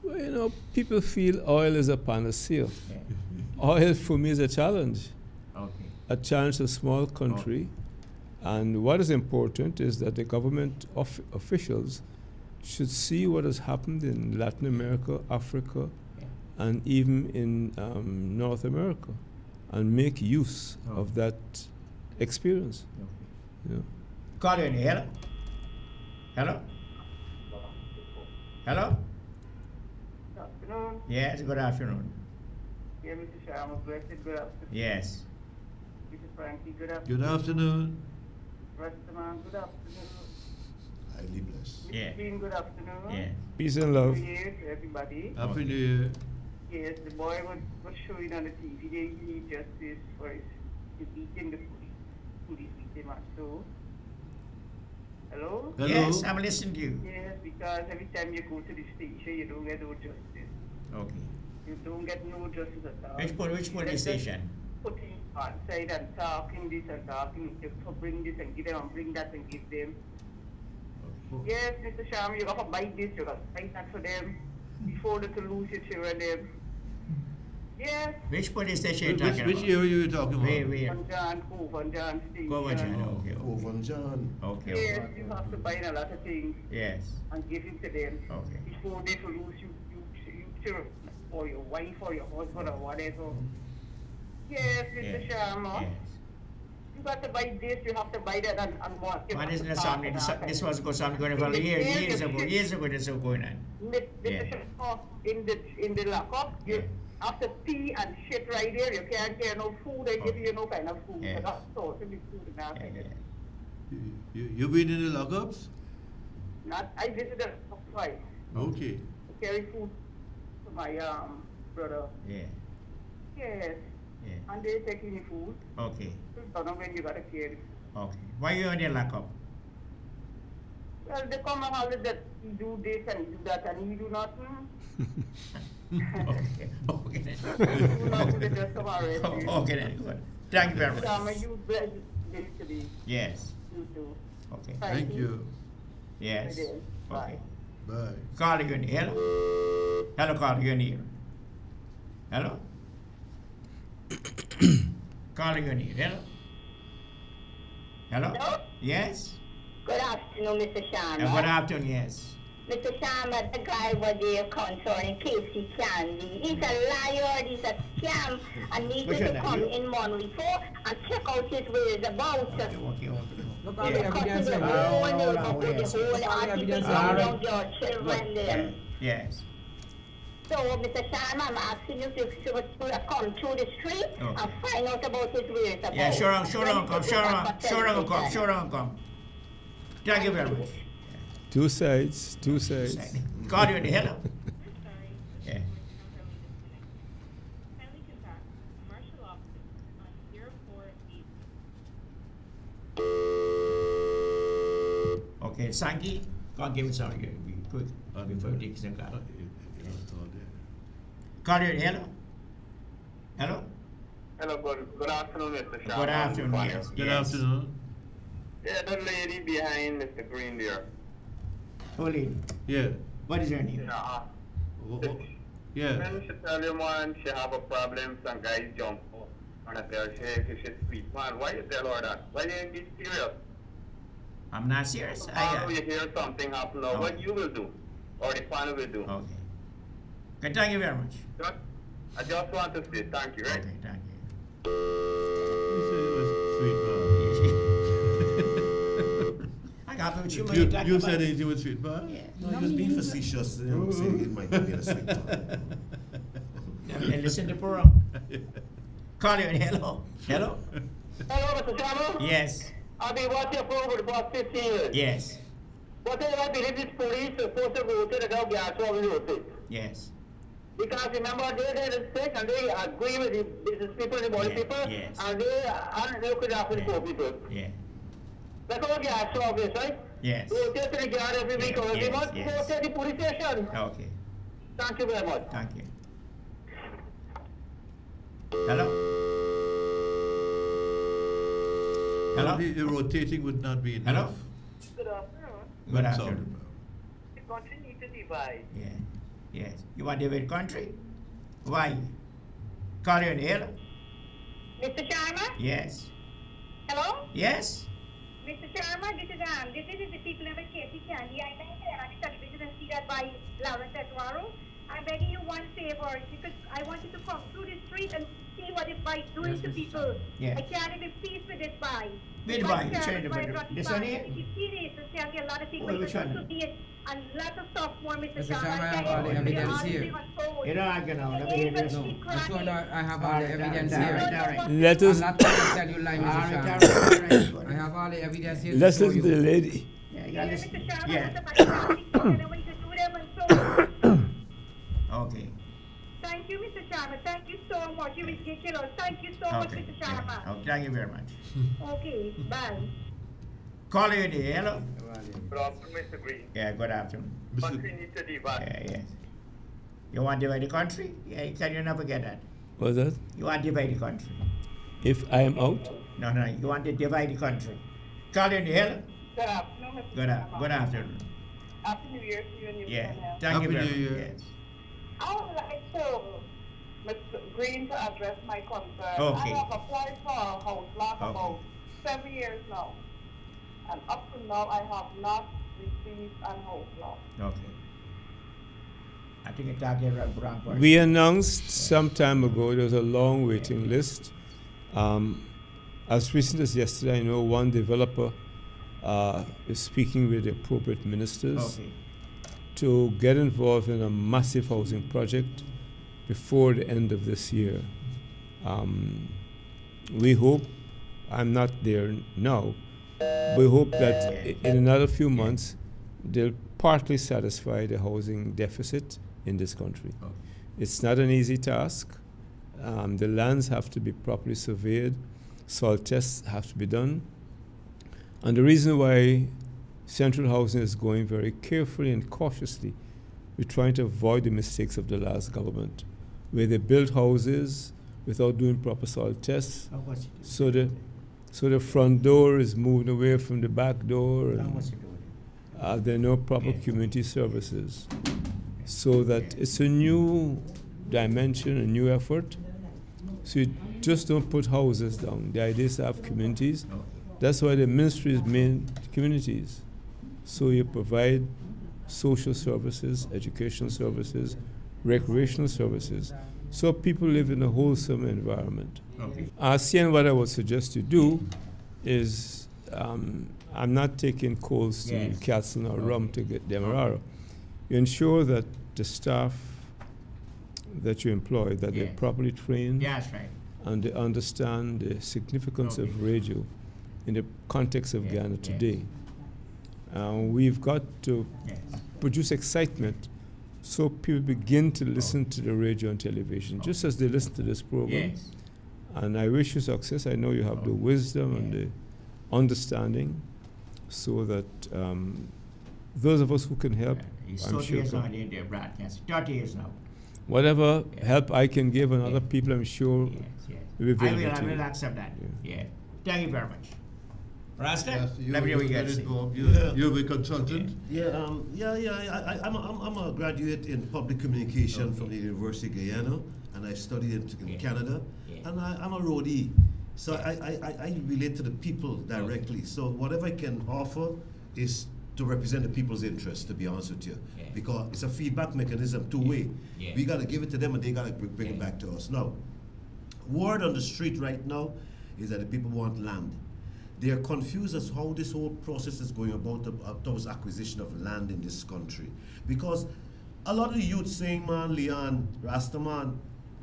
Well, you know, people feel oil is a panacea. Oil for me is a challenge. Okay. A challenge to a small country. And what is important is that the government officials should see what has happened in Latin America, Africa, and even in North America, and make use of that experience. Okay. Yeah. Call you in here. Hello? Hello? Good afternoon. Yes, good afternoon. Yeah, Mr. Sharma, blessed good afternoon. Yes. Mr. Frankie, good afternoon. Good afternoon. Rastaman, good afternoon. Highly blessed. Mr. Dean, good afternoon. Yeah. Peace and love. New Year to everybody. Happy New Year. Yes, the boy was showing on the TV. They need justice for his beating the police beat him up. So, hello? Yes, I'm listening to you. Yes, because every time you go to the station, you don't get no justice. Okay. You don't get no justice at all. Which police station? Putting outside and talking this and talking to bring this and give them and bring that and give them. Okay. Yes, Mr. Sharma, you got to buy this, you got to buy that for them before they can lose your children. Yes. Which police station are you talking about? Which area are you talking about? Where? Van John Station. Van John, okay. Van John. Okay. Yes, you have to buy a lot of things. Yes. And give it to them. Okay. Before they can lose you children, or your wife, or your husband, or whatever. Yes, Mr. Sharma. Yes. You got to buy this, you have to buy that, and what? What is this something? This was going on for years ago, this was going on. Mr. Sharma, in the lockup, you have to pee and shit right there. You can't get no food, they give you no kind of food. So that's so to be food in that. You been in the lockups? Not, I visited twice. Okay. To carry food to my brother. Yeah. Yes. Yeah. And they take me food. Okay. So don't know when you gotta carry. Okay. Why you on your lockup? Well, they come and holler that he do this and he do that and he do nothing. Okay. Okay then. He do nothing, they just come arrest you. Okay then. Good. Thank you very much. You bless this to be. Yes. You too. Okay. Thank you. Yes. Bye. Bye. Call you in here. Hello, call you in here. Hello? Calling you here. Hello? Hello? Hello? Yes? Good afternoon, Mr. Sharma. Good afternoon, yes. Mr. Sharma, the guy was there concerning Casey Candy. He's a liar, he's a scam, and needed to come in month before and check out his ways about. Okay. Look at the evidence. The whole neighborhood, the whole article around your children there. Yes. So, Mr. Sharma, I'm asking you to come through the street and find out about his ways about. Yeah, sure, come. Thank you very much. Two sides. Call you in the hello. Yeah. Okay, Sanky, go and give me some. Be quick before you take some call. Call you in hello. afternoon, Mr. Sharma. Good afternoon, yes. Good afternoon. Yeah, the lady behind Mr. Green there. Who lady? Yeah. What is her name? Yeah. When she tell you, man, she have a problem, some guys jump and I tell she's sweet. Man, why you tell her that? Why you ain't be serious? I'm not serious. Tomorrow you hear something happen now, what you will do? Or the panel will do? Okay. Okay, thank you very much. I just want to say thank you, right? Okay, thank you. I got what you You said anything with sweet man? Yeah. No, he was being facetious. You know, saying it might be a sweet man. Listen to the program. Call you and hello. Hello? Hello, Mr. Sharma? Yes. I've been watching your program for the past 15 years. Yes. What I believe is police are supposed to go to the dog yard so we do it. Yes. Because remember, they did it sick and they agree with the business people and the body people, yes. and they look after the poor people. Yeah. That's all yard service, right? Yes. So take to the yard every week or every month, go to the police station. Okay. Thank you very much. Thank you. Hello? Hello? The rotating would not be enough. Hello? Good afternoon. Good afternoon. The country needs to divide. Yeah. Yes. You want to divide country? Why? Call you in here. Mr. Sharma? Yes. Hello? Yes? Mr. Sharma, this is the people of Casey Candy. I think they're on the television and see that by Lawrence Etwaro. I'm begging you one favor, because I want you to come through the street and see what this bike is doing to people. Yeah. I can't even peace with this bike. Which bike? Which one? This one here? If you see this, it's telling you a lot of things. Oh, which one? And lots of stuff more, Mr. Mr. Sharma, I have Sharma. all the evidence here. You know, I'm gonna let me hear this. No, that's what I have all the evidence All here. right. Let us. I'm not going to tell you lie, Mr. Sharma. I have all the evidence here. Let's to show listen to you. the lady. Yeah, you got this. Mr. Sharma, Yeah. Okay. Thank you, Mr. Sharma. Thank you so much. You're ridiculous. Thank you so much, Okay. Mr. Sharma. Yeah. Okay, thank you very much. Okay, bye. Call you in here. Hello? Good afternoon, Mr. Green. Yeah, good afternoon. Country needs to divide. Yeah, yes. You want to divide the country? Yeah, can you never get that? What's that? You want to divide the country? If I am out? No, no, you want to divide the country. Call you in the hello? Good afternoon, Mr. Good afternoon. Happy New Year to you and your Yeah, family. thank you Happy very New much. Year. Yes. I would like to, Mr. Green, to address my concern. Okay. I have applied for a house lot Okay. about 7 years now. And up to now, I have not received a house lot. Okay. I think it's talking about brown person. We announced some time ago there was a long waiting list. As recent as yesterday, I know one developer is speaking with the appropriate ministers to get involved in a massive housing project before the end of this year. We hope, I'm not there now, we hope that in another few months they'll partly satisfy the housing deficit in this country. It's not an easy task. The lands have to be properly surveyed, soil tests have to be done. And the reason why central housing is going very carefully and cautiously, we're trying to avoid the mistakes of the last government, where they built houses without doing proper soil tests. So the front door is moved away from the back door, and there are no proper community services. So that it's a new dimension, a new effort. So you just don't put houses down. The idea is to have communities. That's why the ministry is made communities. So you provide social services, educational services, recreational services, so people live in a wholesome environment. Seeing what I would suggest you do is, I'm not taking calls to Castle or Rum to get Demerara. You ensure that the staff that you employ, that they're properly trained, that's right, and they understand the significance of radio in the context of Guyana today. We've got to produce excitement so people begin to listen to the radio and television, just as they listen to this program. And I wish you success. I know you have the wisdom and the understanding, so that those of us who can help, He's I'm 30 sure. years now in the broadcast. 30 years now. whatever help I can give and other people, I'm sure will be available I will accept that. Yeah. Thank you very much. Rasta, let me know what you guys say. You're a consultant? I'm a graduate in public communication from the University of Guyana, and I studied in Canada, and I'm a roadie. So I relate to the people directly. So whatever I can offer is to represent the people's interests, to be honest with you. Because it's a feedback mechanism, two-way. We got to give it to them and they got to bring it back to us. Now, word on the street right now is that the people want land. They are confused as how this whole process is going about towards acquisition of land in this country. Because a lot of the youth saying, man, Leon, Rastaman,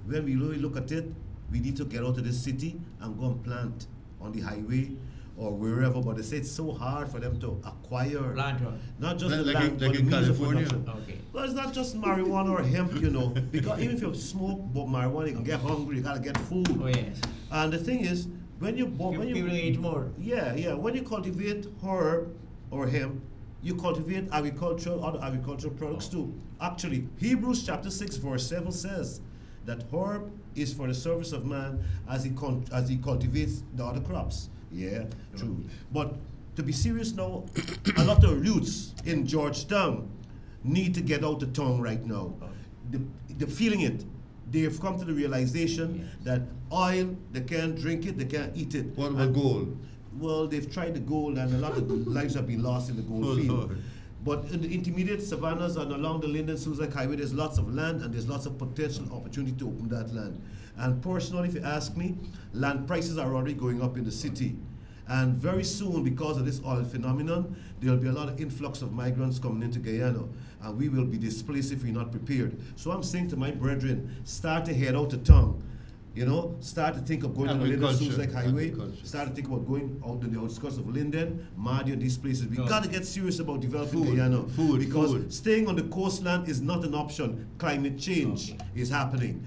when we really look at it, we need to get out of this city and go and plant on the highway or wherever, but they say it's so hard for them to acquire not just the land, but the means of production. Well, it's not just marijuana or hemp, you know, because even if you smoke marijuana, you can get hungry, you gotta get food. And the thing is, when you eat more. When you cultivate herb or hemp, you cultivate other agricultural products too. Actually, Hebrews chapter 6 verse 7 says that herb is for the service of man as he cultivates the other crops. Yeah, true. But to be serious now, a lot of youths in Georgetown need to get out the tongue right now. They're feeling it. They've come to the realization that oil, they can't drink it, they can't eat it. What about gold? Well, they've tried the gold, and a lot of lives have been lost in the gold field. But in the intermediate savannas and along the Linden-Suzac Highway, there's lots of land and there's lots of potential opportunity to open that land. And personally, if you ask me, land prices are already going up in the city. And very soon, because of this oil phenomenon, there'll be a lot of influx of migrants coming into Guyana, and we will be displaced if we're not prepared. So I'm saying to my brethren, start to head out the tongue. You know, start to think of going to the Linden-Suzac Highway, start to think about going out to the outskirts of Linden, Mardi, and these places. We got to get serious about developing Guyana. Because staying on the coastline is not an option. Climate change is happening.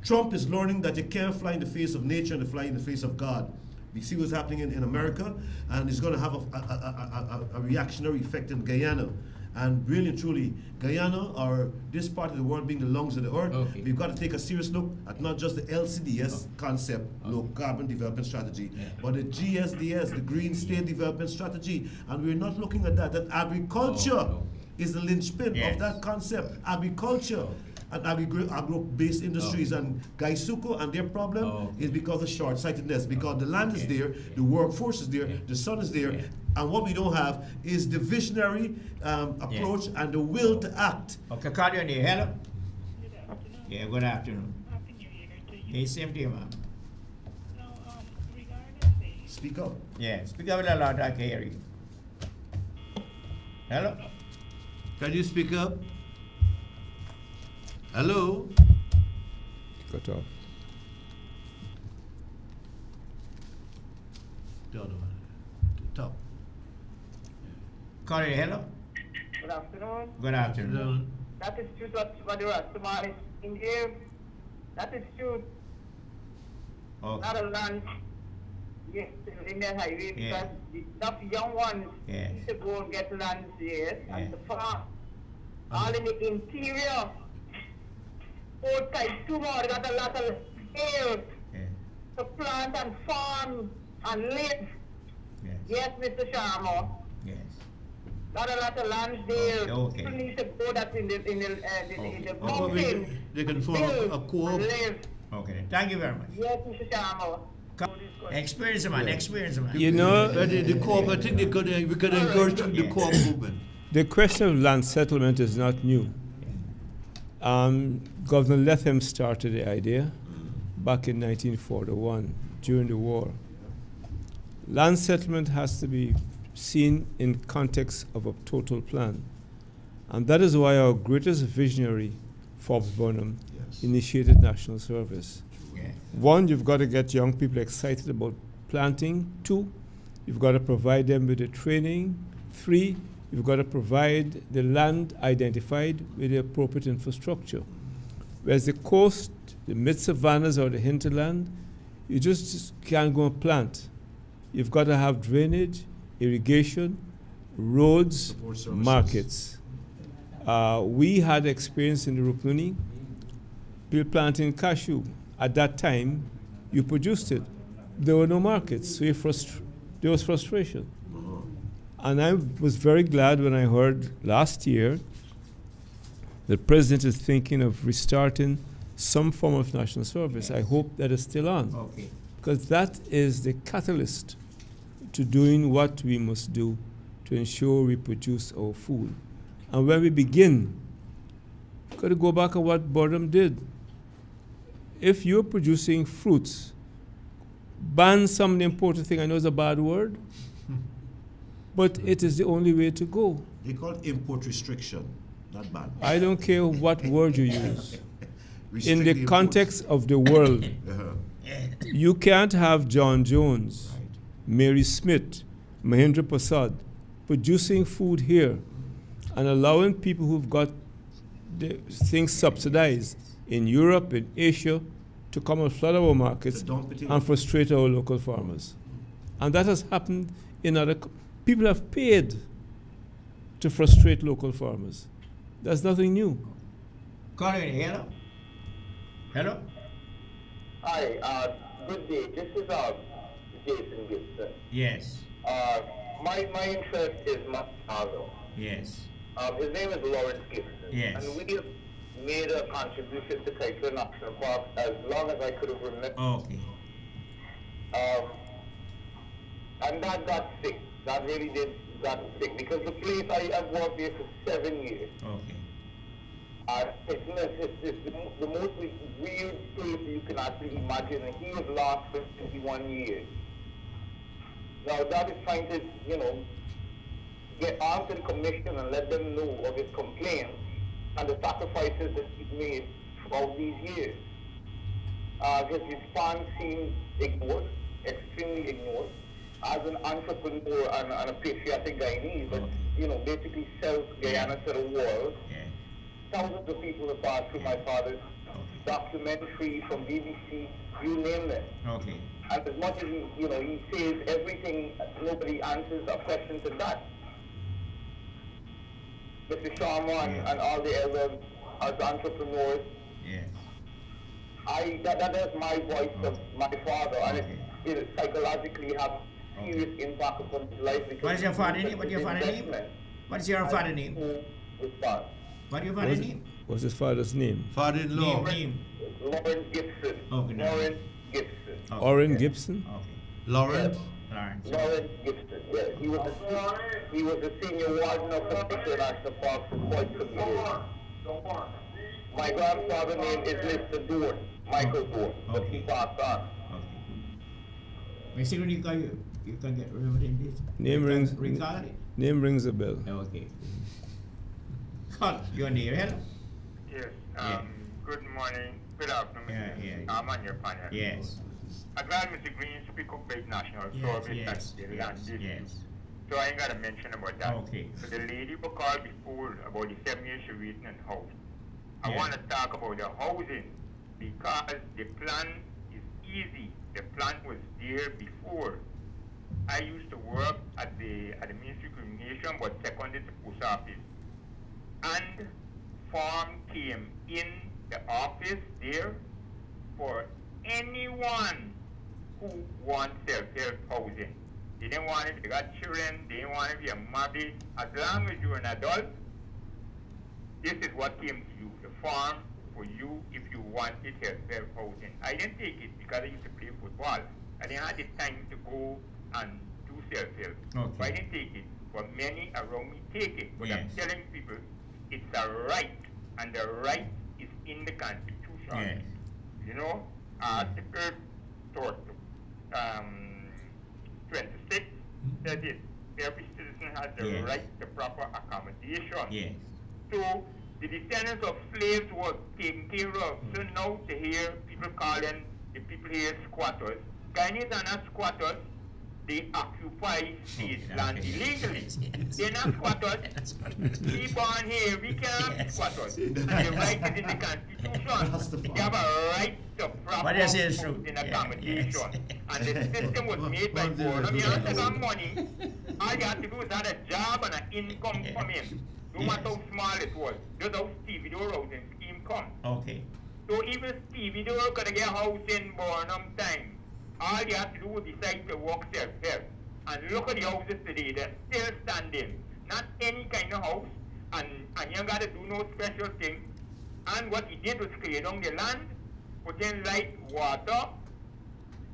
Trump is learning that you can't fly in the face of nature and fly in the face of God. We see what's happening in America, and it's going to have a reactionary effect in Guyana. And really and truly, Guyana, or this part of the world being the lungs of the earth, we've got to take a serious look at not just the LCDS concept, low carbon development strategy, but the GSDS, the Green State Development Strategy. And we're not looking at that. That agriculture is the linchpin of that concept. Agriculture. And agro-based industries, and Gaisuko and their problem is because of short-sightedness, because the land is there, the workforce is there, the sun is there, and what we don't have is the visionary approach and the will to act. Okay, Cardi, hello? Yeah, good afternoon. Hey, same to you, ma'am. Speak up. Yeah, speak up a little louder, I can hear you. Hello? Can you speak up? Hello? Cut off. Talk. Corey, hello? Good afternoon. Good afternoon. That is true what the Rastaman is in here. That is true. Okay. Not a land in the highway because enough young ones need to go and get land here and the farm. All in the interior. 4 times 2 more, they got a lot of air to plant and farm and live. Yes, Mr. Sharma. Yes. Got a lot of land there. People need to go that's in the mountains. They can form a co-op. Okay, thank you very much. Yes, Mr. Sharma. Experience, man, experience, man. You know, the co-op, I think we could encourage the co-op movement. The question of land settlement is not new. Governor Lethem started the idea back in 1941 during the war. Land settlement has to be seen in context of a total plan. And that is why our greatest visionary, Forbes Burnham, initiated national service. One, you've got to get young people excited about planting. 2, you've got to provide them with the training. 3, you've got to provide the land identified with the appropriate infrastructure. Whereas the coast, the mid-savannas or the hinterland, you just can't go and plant. You've got to have drainage, irrigation, roads, markets. We had experience in the Ruknuni we were planting cashew. At that time, you produced it. There were no markets, so there was frustration. And I was very glad when I heard last year the president is thinking of restarting some form of national service. I hope that is still on. Okay. Because that is the catalyst to doing what we must do to ensure we produce our food. And when we begin, we've got to go back to what Boredom did. If you're producing fruits, ban some of the important thing. I know it's a bad word, but it is the only way to go. They call it import restriction, not ban. I don't care what word you use. In the context of the world, you can't have John Jones, Mary Smith, Mahendra Prasad producing food here and allowing people who've got the things subsidized in Europe, in Asia, to come and flood our markets and frustrate our local farmers. And that has happened in other people have paid to frustrate local farmers. That's nothing new. Colin, hello? Hello? Hi, good day. This is Jason Gibson. Yes. My interest is Masalo. Yes. His name is Lawrence Gibson. Yes. And we have made a contribution to Kaito National Park as long as I could have remembered. Okay. And that got sick. That really got sick because the place I've worked there for 7 years. Okay. It's the most weird place you can actually imagine. And he was lost for 21 years. Now that is trying to, get onto the commission and let them know of his complaints and the sacrifices that he's made throughout these years. His response seems ignored, extremely ignored. As an entrepreneur and a patriotic Guyanese that, basically sells Guyana to the world, thousands of people have passed through my father's documentary from BBC, you name it. Okay. And as much as he says everything, nobody answers a question to that. Mr. Sharma and all the others as entrepreneurs, that is my voice of my father, and it psychologically have serious impact upon his life. What is your father's name? What is your father's name? What is your father's name? What is your father's name? What's his father's name? Father-in-law. Name. Lawrence Gibson. Okay, no. Lawrence Gibson. Okay. Oren Gibson? Okay. Lawrence? Lawrence. Lawrence Gibson, yes. He was the senior warden of the Kaito National Park for quite some years. My grandfather's name is Mr. Dorn, Michael Dorn, but he passed on. Okay. Basically, you can get remembered in this. Name rings a bell. Okay. Call your name, hello? Yes. Good morning. Good afternoon. I'm on your panel. Yes. I'm glad Mr. Green speak up about national service Yes. So I ain't got to mention about that. Okay. So the lady who called before about the 7 years she waiting in house. I want to talk about the housing because the plan is easy. The plan was there before. I used to work at the Ministry of Communication, but seconded to post office. And form came in the office there for anyone who wants self-help housing. They didn't want it, they got children, they didn't want to be married. As long as you're an adult, this is what came to you, the farm for you if you wanted self-help housing. I didn't take it because I used to play football. I didn't have the time to go and do self-help. Okay. So I didn't take it. But many around me take it. But I'm telling people, it's a right, and the right is in the Constitution. Yes. Article 26 says it. Every citizen has the right to proper accommodation. Yes. So the descendants of slaves was taken care of. So now to hear people calling the people here squatters. Guyanese are not squatters. They occupy state land illegally. They're not squatters. Keep on here. We can't be squatters. And the right is in the Constitution. They have a right to proper in accommodation. And the system was made by boredom. You don't take money. All you have to do is have a job and an income come in. No matter how small it was. Just how Stevie the housing scheme come. Okay. So even Stevie, they were going to get a house in Burnham time. All you have to do is decide to work self-help. And look at the houses today, they're still standing. Not any kind of house, and you ain't got to do no special thing. And what he did was clear down the land, put in light, water,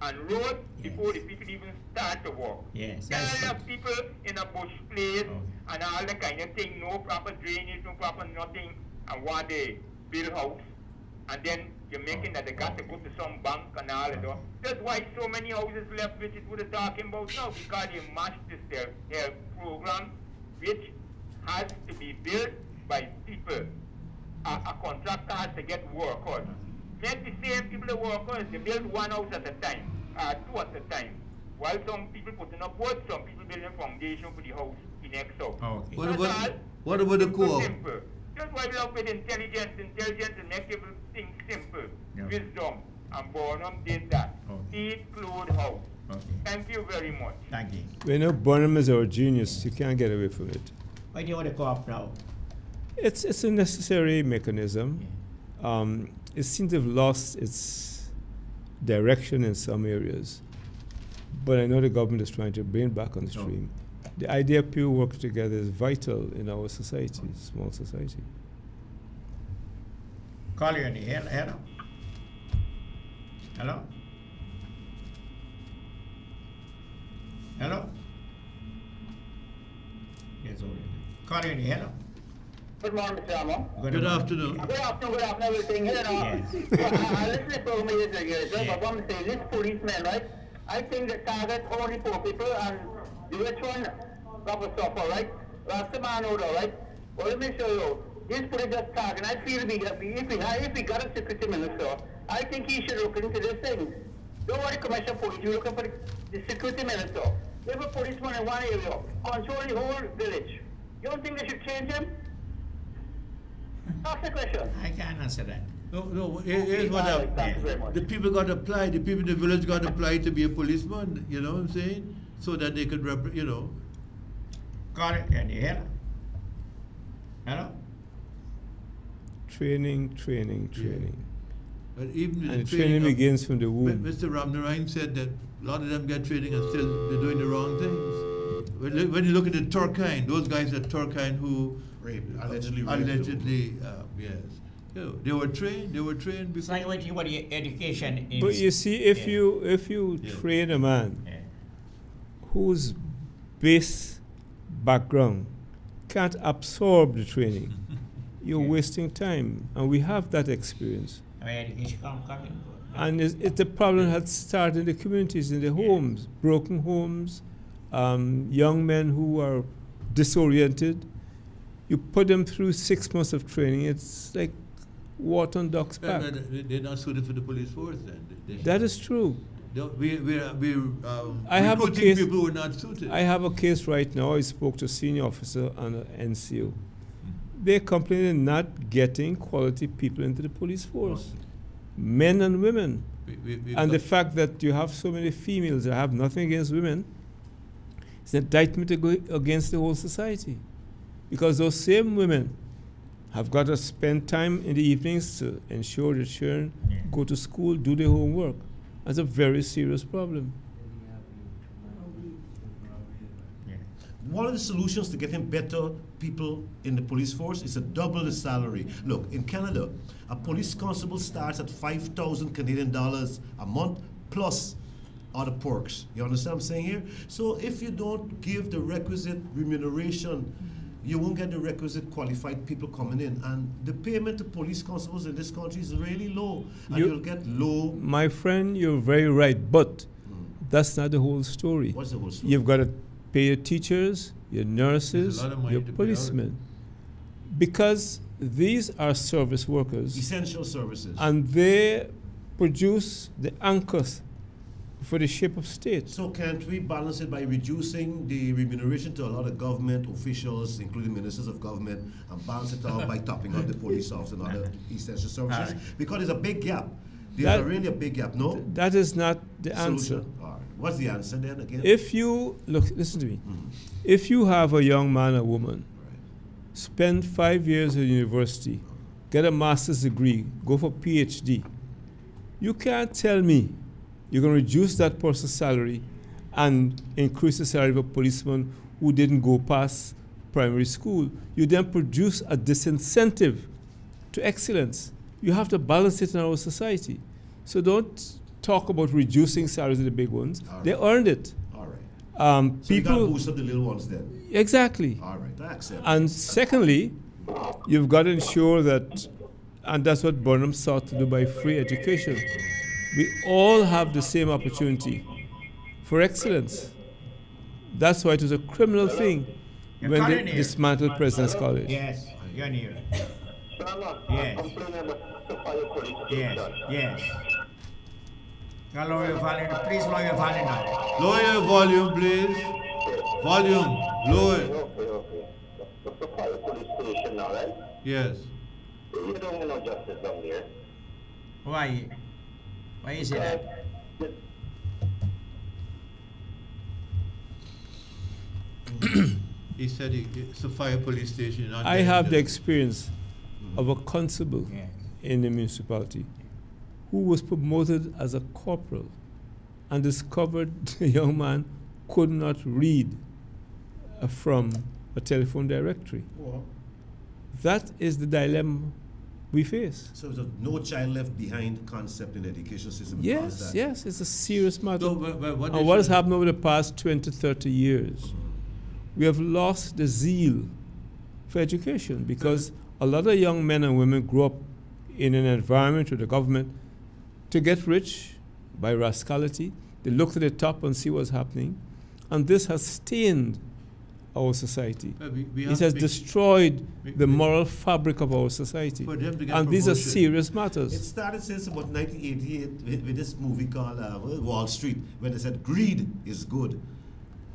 and road before the people even start to walk. Yes. Tell the people in a bush place and all the kind of thing, no proper drainage, no proper nothing, and what they build house. And then you're making that they got to go to some bank and all of that. That's why so many houses left, which is what we're talking about now, because they matched the self-help program, which has to be built by people. A contractor has to get workers. Make the same people the workers, they build one house at a time, two at a time. While some people putting up wood, some people building a foundation for the house in next house. Okay. What about the co-op? That's why we love with intelligence to make everything simple. Yeah. Wisdom. And Burnham did that. Eat, clothes, house. Okay. Thank you very much. Thank you. We know Burnham is our genius. You can't get away from it. Why do you want to co-op now? It's a necessary mechanism. It seems to have lost its direction in some areas. But I know the government is trying to bring it back on the stream. The idea of people working together is vital in our society, small society. Call you in the hello? Hello? Hello? Yes, over there. Call you in the hello? Good morning, Mr. Amo. Good afternoon. Good afternoon, everything. Here now, I listen to the program yesterday, but what I'm saying, this policeman, right? I think the target only 4 people, and the rich one got a suffer, right? That's the man order, right? Well, let me show you. This police just target, I feel if he got a security minister, I think he should look into this thing. Don't worry, Commissioner Police, you're looking for the security minister. You have a policeman in one area, control the whole village. You don't think they should change him? Ask the question. I can't answer that. No, here's what happened. The people got to apply, the people in the village got to apply to be a policeman, you know what I'm saying? So that they could, you know. Call it, can you hear? Hello? Training. But even and training begins from the womb. Mr. Ramnarine said that a lot of them get training and still they're doing the wrong things. When you look at the Turkine, those guys at Turkine who allegedly, yes. You know, they were trained before. It's like what your education is. But you see, if you train a man whose base background can't absorb the training, you're wasting time. And we have that experience. Education coming. And it's the problem that started in the communities, in the homes, broken homes, young men who are disoriented. You put them through 6 months of training, it's like water on duck's back. They're not suited for the police force then. That is true. I have a case. People who are not suited. I have a case right now. I spoke to a senior officer and an NCO. They're complaining not getting quality people into the police force, men and women. And the fact that you have so many females, I have nothing against women, it's an indictment against the whole society. Because those same women have got to spend time in the evenings to ensure the children go to school, do their homework. That's a very serious problem. One of the solutions to getting better people in the police force is to double the salary. Look, in Canada, a police constable starts at 5,000 Canadian dollars a month plus other perks. You understand what I'm saying here? So if you don't give the requisite remuneration, you won't get the requisite qualified people coming in. And the payment to police constables in this country is really low. And you'll get low. My friend, you're very right, but that's not the whole story. What's the whole story? You've got to pay your teachers, your nurses, your policemen. Because these are service workers. Essential services. And they produce the anchors for the ship of state. So can't we balance it by reducing the remuneration to a lot of government officials, including ministers of government, and balance it out by topping up the police officers and other essential services? Because there's a big gap. There's really a big gap, no? That is not the answer. All right. What's the answer then again? If you, look, listen to me. If you have a young man or woman, spend 5 years at university, get a master's degree, go for PhD. You can't tell me you're going to reduce that person's salary and increase the salary of a policeman who didn't go past primary school. You then produce a disincentive to excellence. You have to balance it in our society. So don't talk about reducing salaries of the big ones. All They right. earned it. All right. So People you got to boost up the little ones then. Exactly. All right, I accept. And secondly, you've got to ensure that, and that's what Burnham sought to do by free education, we all have the same opportunity for excellence. That's why it was a criminal thing when they dismantled President's College. Yes, you're near. Yes. Yes, yes. Lower your volume, please lower your volume now. Lower your volume, please. Volume, lower. Okay. The fire police station now, right? Yes. You don't get no justice down there. Why? Why is it that? He said it's a fire police station. I have the experience of a constable in the municipality who was promoted as a corporal and discovered the young man could not read from a telephone directory. Well, that is the dilemma we face. So there's no child left behind concept in the education system. Yes, yes, it's a serious matter. So, what and what has happened over the past 20, 30 years? We have lost the zeal for education because a lot of young men and women grew up in an environment with the government to get rich by rascality. They look to the top and see what's happening. And this has stained our society. It has destroyed the moral fabric of our society. And these are serious matters. It started since about 1988 with this movie called Wall Street, where they said greed is good.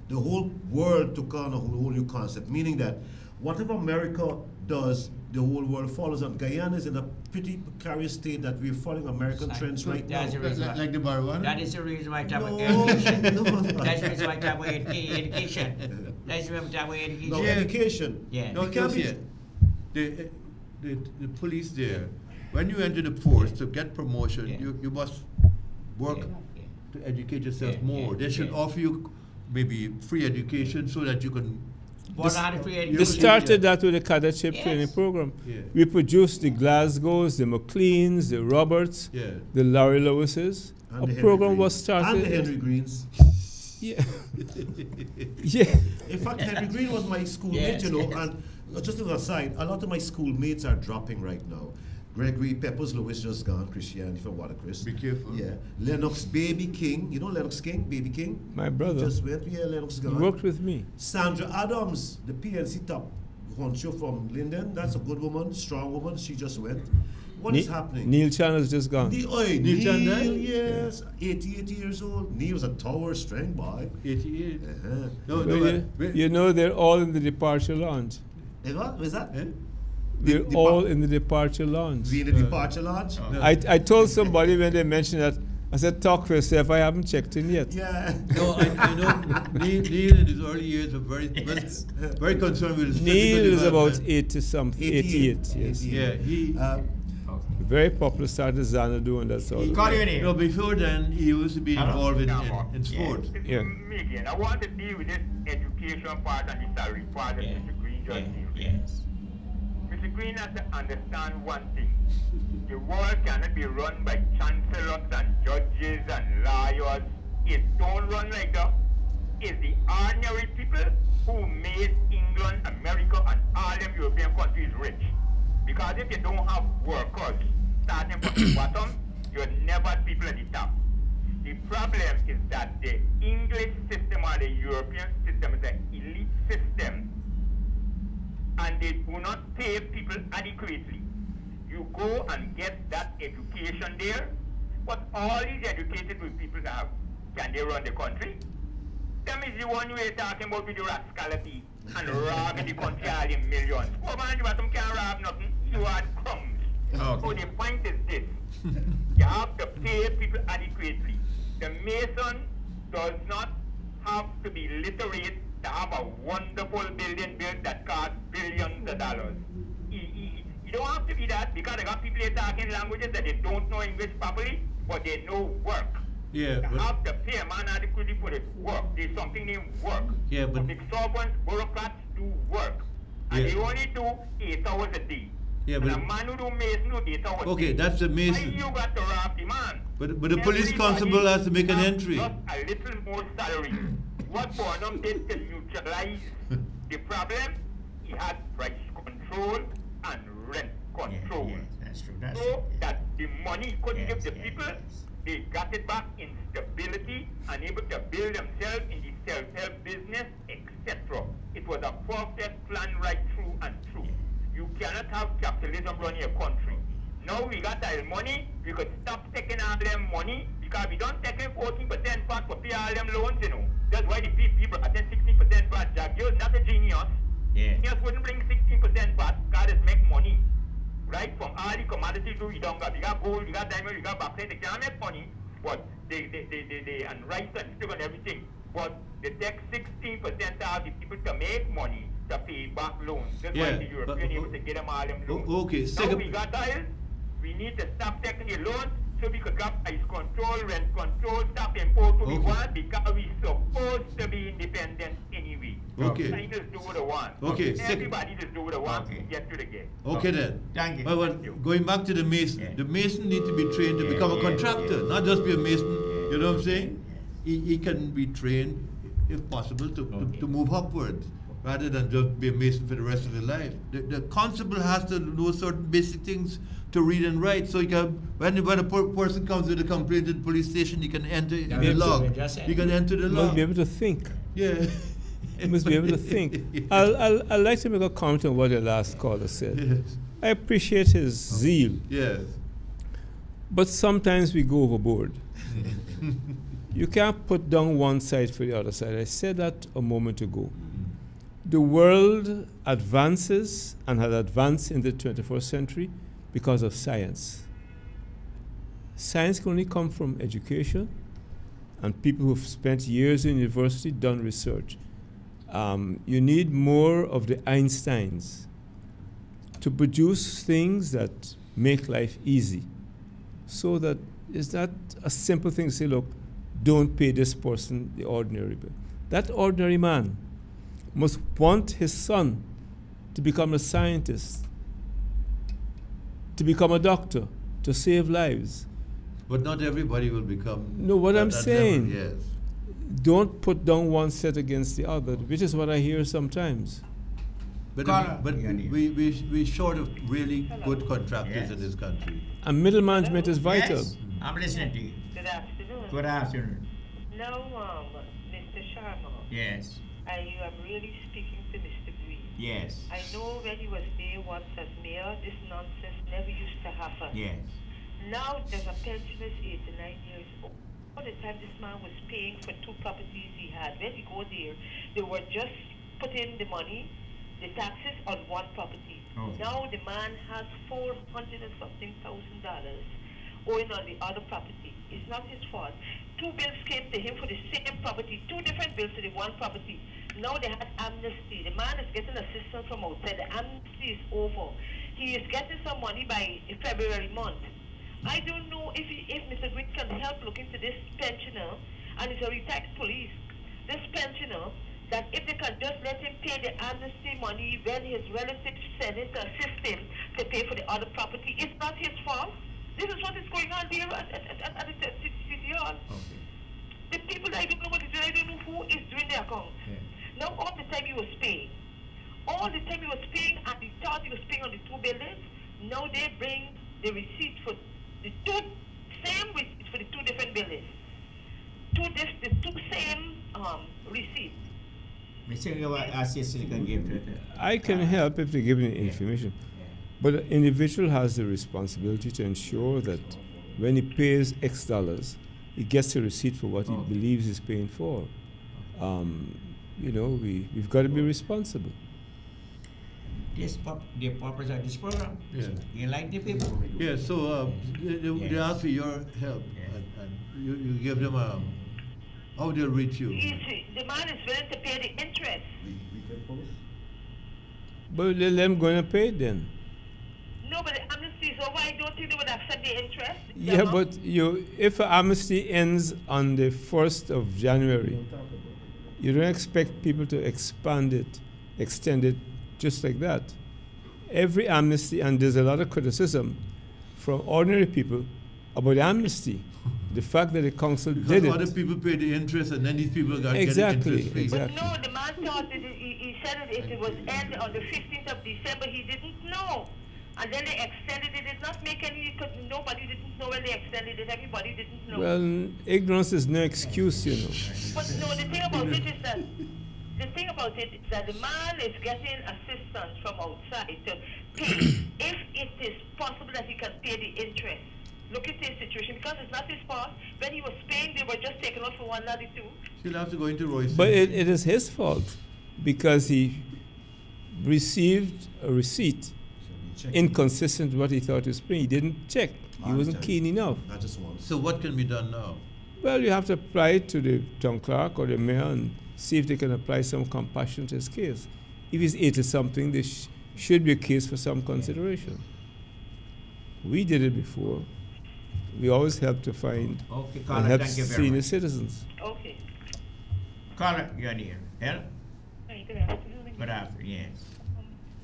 The whole world took on a whole new concept, meaning that whatever America does, the whole world follows. And Guyana is in a pretty precarious state that we're following American trends right now. Like the marijuana? That is the reason why I talk about education. That's the reason why I talk about education. That's the reason why I talk about education. No, education. Yeah. No, it can't be. The police there, when you enter the force to get promotion, you must work to educate yourself more. They should offer you maybe free education so that you can. They started that with the cadetship training program. Yeah. We produced the Glasgows, the McLeans, the Roberts, the Larry Lewises. And a program was started. And the Henry Greens. Yeah. Yeah. In fact, Henry Green was my schoolmate, you know, and just as an aside, a lot of my schoolmates are dropping right now. Gregory Peppers Lewis just gone, Christianity from Watercress. Be careful. Yeah. Lennox Baby King, you know Lennox King, Baby King? My brother. Just went, Lennox gone. He worked with me. Sandra Adams, the PNC top honcho from Linden, that's a good woman, strong woman, she just went. What is happening? Neil Channel's just gone. Neil Chandler? Yes, 88 years old. Neil's a tower strength boy. 88. You know they're all in the departure lounge. What was that? We're all in the departure lounge. We in the departure lounge? I told somebody when they mentioned that, I said, talk for yourself, I haven't checked in yet. Yeah. No, I know Neil in his early years was very concerned with his Neil is development. about 80-something, 88, yes. Yeah, he... very popular, started Xanadu and that's all. No, before then, he used to be involved in sports. Yeah. Megan, I want to deal with this education part and the salary part that Mr. Green just deal with. Yes. Mr. Green has to understand one thing. The world cannot be run by chancellors and judges and lawyers. It don't run like that. It's the ordinary people who made England, America, and all them European countries rich. Because if you don't have workers starting from the bottom, you'll never have people at the top. The problem is that the English system or the European system is an elite system, and they do not pay people adequately. You go and get that education there, but all these educated people have, can they run the country? Them is the one we're talking about with the rascality and robbing the country all in millions. Oh man, you can't rob nothing, you are crumbs. Okay. So the point is this, you have to pay people adequately. The mason does not have to be literate to have a wonderful building built that costs billions of dollars. You don't have to be that because they got people here talking languages that they don't know English properly, but they know work. Yeah. You have to pay a man adequately for the work. There's something named work. Yeah, but the sovereign bureaucrats do work. And Yeah. they only do 8 hours a day. Yeah, and but a man who do mason do 8 hours okay, a day. that's the mason. Why you got to rob the man? But the police Everybody constable has to make an have entry. Just a little more salary. What Bonham did to neutralize the problem, he had price control and rent control. That's true. So that the money he couldn't give the people, they got it back in stability and able to build themselves in the self-help business, etc. It was a perfect plan right through and through. You cannot have capitalism running a country. Now we got our money, we could stop taking all them money because we don't take 14% back for pay all them loans, you know. That's why the people are 16% back. Jack, you're not a genius. Yeah. Genius wouldn't bring 16% back because it make money. Right? From all the commodities to we don't got. We got gold, we got diamond, we got bauxite. They can't make money, but they and rice and sugar and everything. But they take 16% out the people to make money to pay back loans. That's why the European able to get them all them loans. Okay, now we got oil. We need to stop taking the loans so we could get ice control, rent control, stop import to we want because we supposed to be independent anyway. Okay. China's do what they want. Okay. Everybody just do what they want to get to the game. Okay then. Thank you. Well, going back to the mason, the mason needs to be trained to become a contractor, not just be a mason. You know what I'm saying? He can be trained, if possible, to move upwards, rather than just be a mason for the rest of his life. The constable has to know certain basic things to read and write, so he can, when a person comes with a complaint to the police station, he can enter the log. He can enter the log. Must be able to think. Yeah. He must be able to think. I'd like to make a comment on what the last caller said. Yes. I appreciate his zeal. Yes. But sometimes we go overboard. You can't put down one side for the other side. I said that a moment ago. The world advances and has advanced in the 21st century because of science. Science can only come from education and people who've spent years in university, done research. You need more of the Einsteins to produce things that make life easy. So that it's not a simple thing to say, look, don't pay this person the ordinary bill. That ordinary man must want his son to become a scientist, to become a doctor, to save lives. But not everybody will become. No, what I'm saying, level, yes. Don't put down one set against the other, which is what I hear sometimes. But we short of really good contractors in this country. And middle management is vital. Yes, I'm listening to you. Good afternoon. Good afternoon. Now, Mr. Sharma. Yes. I am really speaking to Mr. Green. Yes. I know when he was there once as mayor, this nonsense never used to happen. Yes. Now there's a pensioner 89 years old. All the time this man was paying for 2 properties he had. When he go there, they were just putting the money, the taxes on 1 property. Oh. Now the man has $400 and something thousand owing on the other property. It's not his fault. 2 bills came to him for the same property, 2 different bills to the 1 property. Now they had amnesty. The man is getting assistance from outside. The amnesty is over. He is getting some money by February month. I don't know if Mr. Green can help look into this pensioner, and it's a retired police. This pensioner, that if they can just let him pay the amnesty money when his relatives send it to assist him to pay for the other property, it's not his fault. This is what is going on there at the city hall. Okay. The people, I don't know what is doing. I don't know who is doing the account. Yeah. Now, all the time he was paying. All the time he was paying, and he thought he was paying on the 2 buildings. Now they bring the receipt for the 2 same receipts for the 2 different buildings. The 2 same receipts. I can help if they give me information. But the individual has the responsibility to ensure that when he pays X dollars, he gets a receipt for what he believes he's paying for. You know, we've got to be responsible. The purpose of this program. Yeah. You like the people? Yeah, so they ask for your help, and you give them how they'll reach you. The man is willing to pay the interest. But let them go and pay it then. the interest. Yeah, but if amnesty ends on the 1st of January, you don't expect people to extend it just like that. Every amnesty, and there's a lot of criticism from ordinary people about amnesty. The fact that the council did it. Other people pay the interest and then these people got exactly, interest free. Exactly. But no, the man thought that he said that it was end on the 15th of December. He didn't know. And then they extended it. It did not make any, because nobody didn't know when they extended it. Everybody didn't know. Well, ignorance is no excuse, you know. But no, the thing about it is that the man is getting assistance from outside to pay. If it is possible that he can pay the interest. Look at his situation, because it's not his fault. When he was paying, they were just taken off for 192. He'll have to go into Royce. But it is his fault, because he received a receipt inconsistent with what he thought he was paying. He didn't check. He wasn't keen enough. So what can be done now? Well, you have to apply it to the town clerk or the mayor and see if they can apply some compassion to his case. If he's 80-something, there should be a case for some consideration. We did it before. We always help to find and help senior citizens. Okay. Carla, you're here. Yeah? Good afternoon. Good afternoon, yes.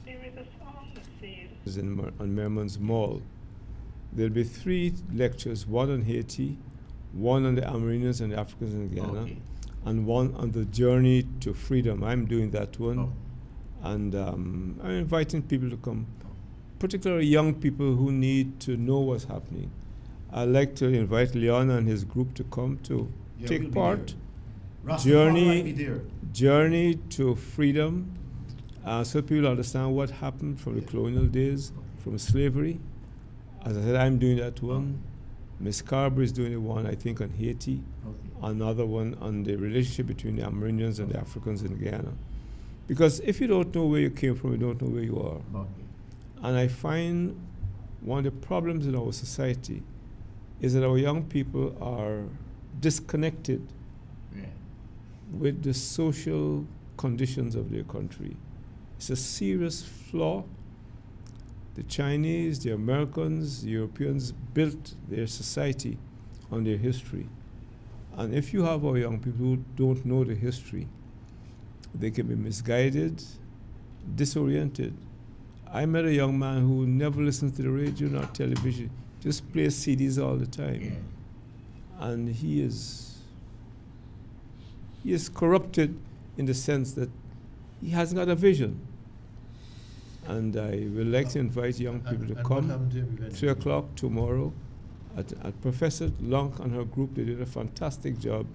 There is a song that says... On Merriman's Mall. There'll be 3 lectures, one on Haiti, one on the Amerindians and the Africans in Guyana, and one on the journey to freedom. I'm doing that one. And I'm inviting people to come, particularly young people who need to know what's happening. I'd like to invite Leon and his group to come to take part. Journey to freedom, so people understand what happened from the colonial days, from slavery. As I said, I'm doing that one. Ms. Carber is doing the one, I think, on Haiti. Another one on the relationship between the Amerindians and the Africans in Guyana. Because if you don't know where you came from, you don't know where you are. And I find one of the problems in our society is that our young people are disconnected with the social conditions of their country. It's a serious flaw. The Chinese, the Americans, the Europeans built their society on their history. And if you have our young people who don't know the history, they can be misguided, disoriented. I met a young man who never listened to the radio nor television, just plays CDs all the time. And he is corrupted in the sense that he hasn't got a vision. And I would like to invite young people to come 3 o'clock tomorrow at Professor Long and her group. They did a fantastic job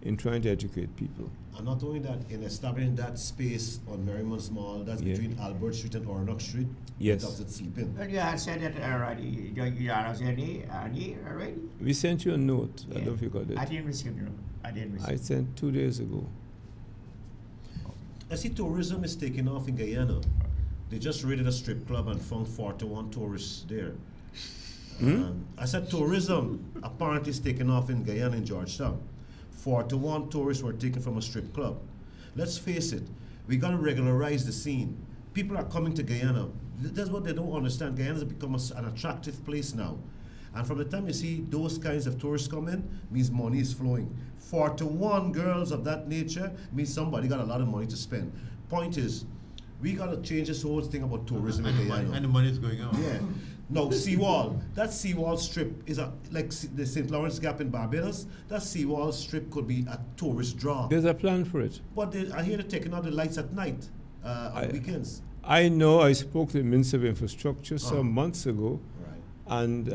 in trying to educate people. And not only that, in establishing that space on Merriman's Mall, that's between Albert Street and Oronoque Street. Yes. Does it sleep in? Well, you had said that already. You had said it already? We sent you a note. I don't know if you got it. I didn't receive the note. I sent 2 days ago. I see tourism is taking off in Guyana. They just raided a strip club and found 41 tourists there. I said tourism apparently is taking off in Guyana in Georgetown. 41 tourists were taken from a strip club. Let's face it, we got to regularize the scene. People are coming to Guyana. That's what they don't understand. Guyana has become an attractive place now. And from the time you see those kinds of tourists come in, means money is flowing. 41 girls of that nature means somebody got a lot of money to spend. Point is, we got to change this whole thing about tourism in Guyana. And the money is going out. Yeah. No, Seawall. That Seawall strip is like the St. Lawrence Gap in Barbados. That Seawall strip could be a tourist draw. There's a plan for it. But I hear they're taking out the lights at night, on weekends. I know. I spoke to the Minister of Infrastructure some months ago, and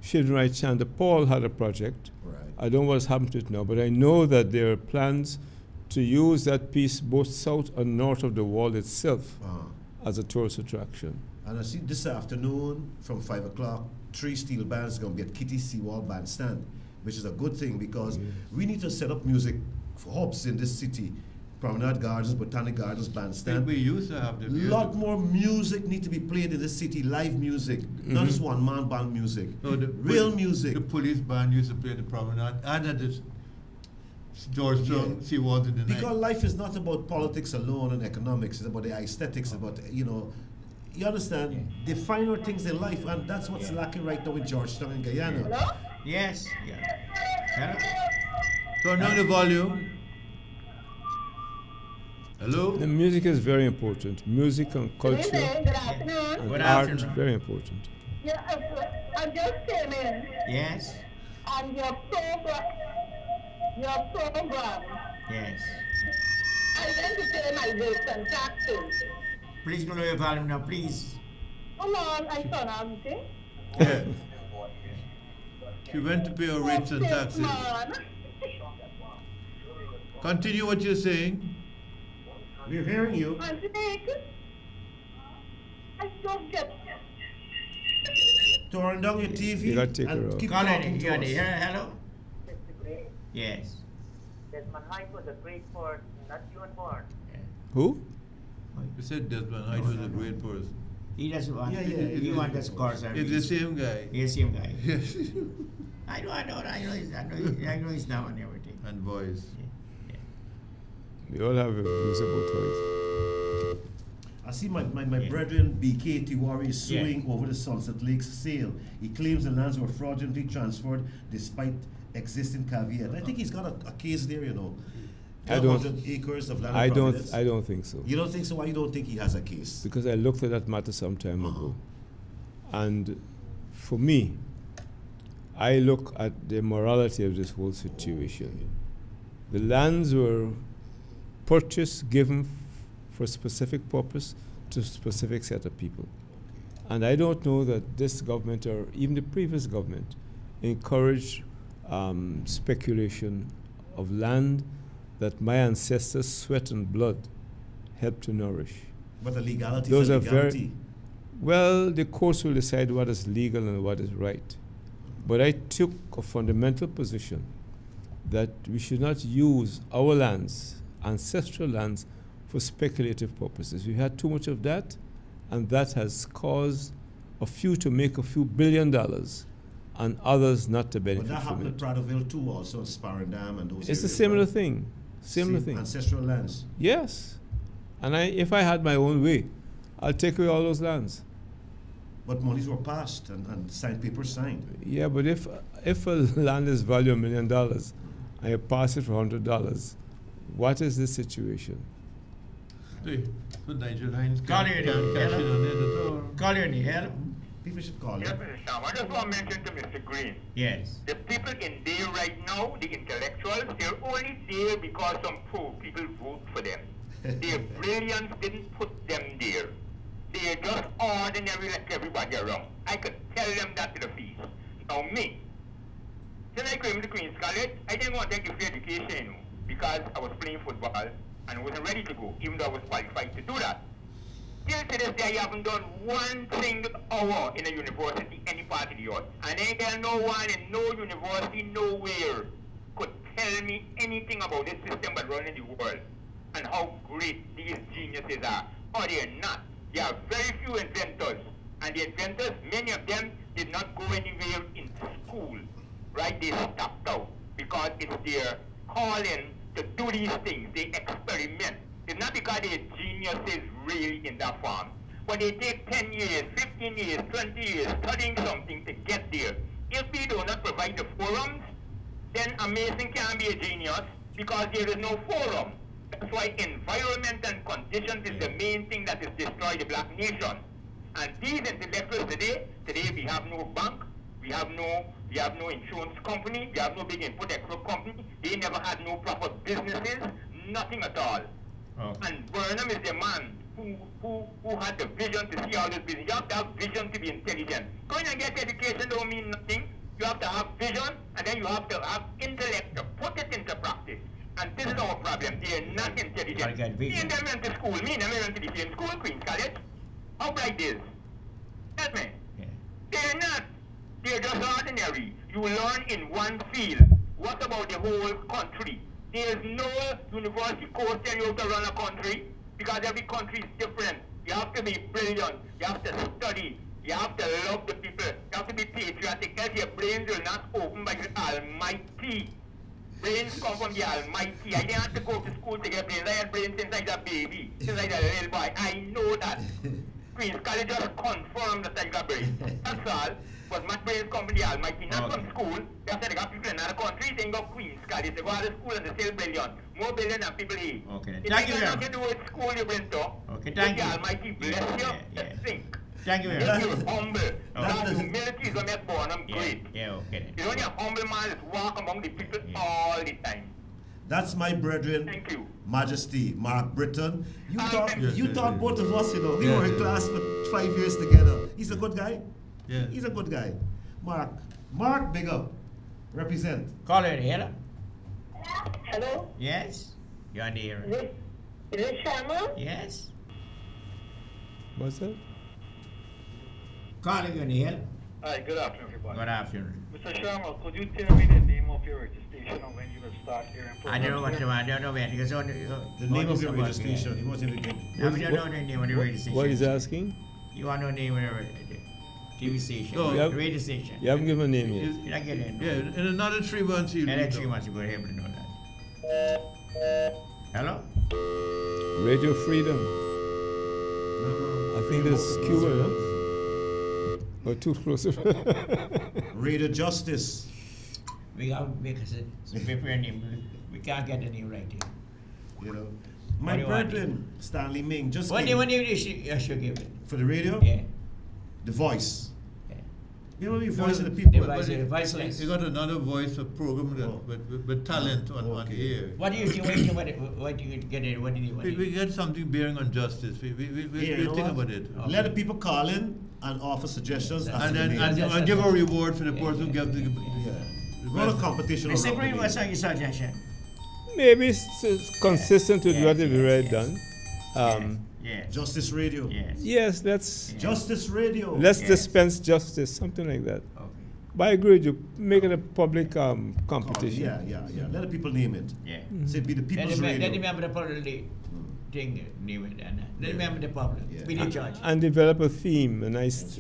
Children Rights Chandler Paul had a project. I don't know what's happened to it now, but I know that there are plans to use that piece both south and north of the wall itself as a tourist attraction. And I see this afternoon from 5 o'clock, 3 steel bands are going to be at Kitty Seawall Bandstand, which is a good thing because we need to set up music hubs in this city. Promenade Gardens, Botanic Gardens, Bandstand. We used to have the music. Lot more music need to be played in this city, live music, not just one-man band music. No, real music. The police band used to play the Promenade and at this Georgetown Seawalls in the night. Because life is not about politics alone and economics, it's about the aesthetics, about, you understand, the finer things in life, and that's what's lacking right now in Georgetown and Guyana. Hello? Yes. Yeah. Hello? Turn down the volume. Hello? The music is very important. Music and culture Good afternoon. and Good art afternoon. is very important. Yeah, I just came in. Yes. And your program. Yes. I went to pay my bills and taxes. Please go to your volume now, please. Come on, I turn on, see? Yeah. She went to pay her rates and taxes. Man. Continue what you're saying. We're hearing you. And Nick, I just get. Turn down your TV You gotta take her and out. keep Call talking in. to You us. hello? Yes. Desmond Hyde was a great person, not you and Born. Who? You said Desmond Hyde was a great person. He doesn't want. Yeah, He wants the scores. It's the same guy. He's the same guy. I know he's now and everything. And boys. We all have views about it. I see my brethren BK Tiwari is suing over the Sunset Lakes sale. He claims the lands were fraudulently transferred despite existing caveat. I think he's got a case there, you know. I don't- 100 acres of land. I in don't. Providence. I don't think so. You don't think so? Why you don't think he has a case? Because I looked at that matter some time ago, and for me, I look at the morality of this whole situation. The lands were purchased, given for a specific purpose to a specific set of people, and I don't know that this government or even the previous government encouraged speculation of land that my ancestors' sweat and blood helped to nourish. But the legality Those is a are legality. very well. The courts will decide what is legal and what is right. But I took a fundamental position that we should not use our lands, ancestral lands, for speculative purposes. We had too much of that, and that has caused a few to make a few $1 billion and others not to But benefit that from happened it. at Prattville too, also Sparendam and those. It's a areas, similar right? thing. Similar Same thing. Ancestral lands. Yes. And if I had my own way, I'll take away all those lands. But monies were passed and signed papers signed. Yeah, but if a land is valued $1 million and you pass it for $100, what is the situation? Hey, so Nigel Hines Call can't you in. cash it on it at all. Call you in. Hello? People should call Yes, him. Mr. Sham, I just want to mention to Mr. Green. Yes. The people in there right now, the intellectuals, they're only there because some poor people vote for them. Their brilliance didn't put them there. They're just ordinary like everybody around. I could tell them that to the face. Now me, till I came to Queen's College, I didn't want to take the free education, you know, because I was playing football and I wasn't ready to go, even though I was qualified to do that. Till to this day, I haven't done one single hour in a university, any part of the earth. And ain't there no one in no university, nowhere, could tell me anything about this system but running the world and how great these geniuses are. Or they're not. There are very few inventors. And the inventors, many of them did not go anywhere in school. Right? They stopped out because it's their calling to do these things. They experiment. It's not because they're geniuses really in that form, but they take 10 years, 15 years, 20 years studying something to get there. If we do not provide the forums, then amazing can't be a genius because there is no forum. That's why environment and conditions is the main thing that is destroying the black nation. And these intellectuals today we have no bank, we have no insurance company, we have no big import-export company, they never had no proper businesses, nothing at all. And Burnham is the man who had the vision to see all this business. You have to have vision to be intelligent. Going and get education don't mean nothing. You have to have vision, and then you have to have intellect to put it into practice. And this is our problem. They are not intelligent. Me and them went to school. Me and them went to the same school, Queen's College. How bright is? Tell me. They're not. They're just ordinary. You learn in one field. What about the whole country? There's no university course telling you to run a country because every country is different. You have to be brilliant. You have to study. You have to love the people. You have to be patriotic. Else your brains will not open by the Almighty. Brains come from the Almighty. I didn't have to go to school to get brains. I had brains since I was a baby, since I was a little boy. I know that. Queen's College just confirmed that I got brain. That's all. But my brains come from the Almighty, not from school. They said they got people in other countries, they got Queen's College. They go out of school and they still billion. More billion than people eat. Okay. It Thank you has very nothing to do with school you went to. Okay, thank you. The Almighty bless you. Yeah. Think. Thank you very If much. you're humble. That humility is what makes born I'm great. Yeah, okay. You know, you're humble man, just walk among the people all the time. That's my brethren, Majesty, Mark Britton. You thought both of us, you know, we were in class for 5 years together. He's a good guy. Yeah. He's a good guy. Mark, big up. Represent. Call her here. Hello? Yes? You're on the air. Is it Sharma? Yes? What's that? Calling you on the air. Hi, good afternoon, everybody. Good afternoon. Mr. Sharma, could you tell me the name of your radio station and when you will start hearing I don't know what to, I don't know when, because only, the name of your radio station. He wants you to get. No, we don't know the name of the radio station. What is asking? You want to know the name of the TV station? No, the radio station. You haven't given a name yet. Did I get it? Yeah, in another 3 months you'll Another 3 months you'll be able to know that. Hello? Radio Freedom. I think there's Cuba, huh? Or too close. Radio Justice. We got to make some paper name. We can't get the name right here. You know. My brethren, Stanley Ming, just What name you should give it? For the radio? Yeah. The Voice. Yeah. You know, we voice of the people. The voiceless. You got another voice for program that, with talent on the air. What do you think? What do you get it? What do you We get something bearing on justice. We think about it. Okay. Let the people call in and offer suggestions. And give a reward for the person who gives the Run a competition. Mr. Green, what's your suggestion? Maybe it's consistent with what we've already done. Justice Radio. Yes, let's. Justice Radio. Let's dispense justice, something like that. Okay. But I agree with you. Make it a public competition. Yeah. Let the people name it. Yeah. Say it be the people's radio. Let them have the public thing, name it, and let them have the public. Be the judge. And develop a theme, a nice.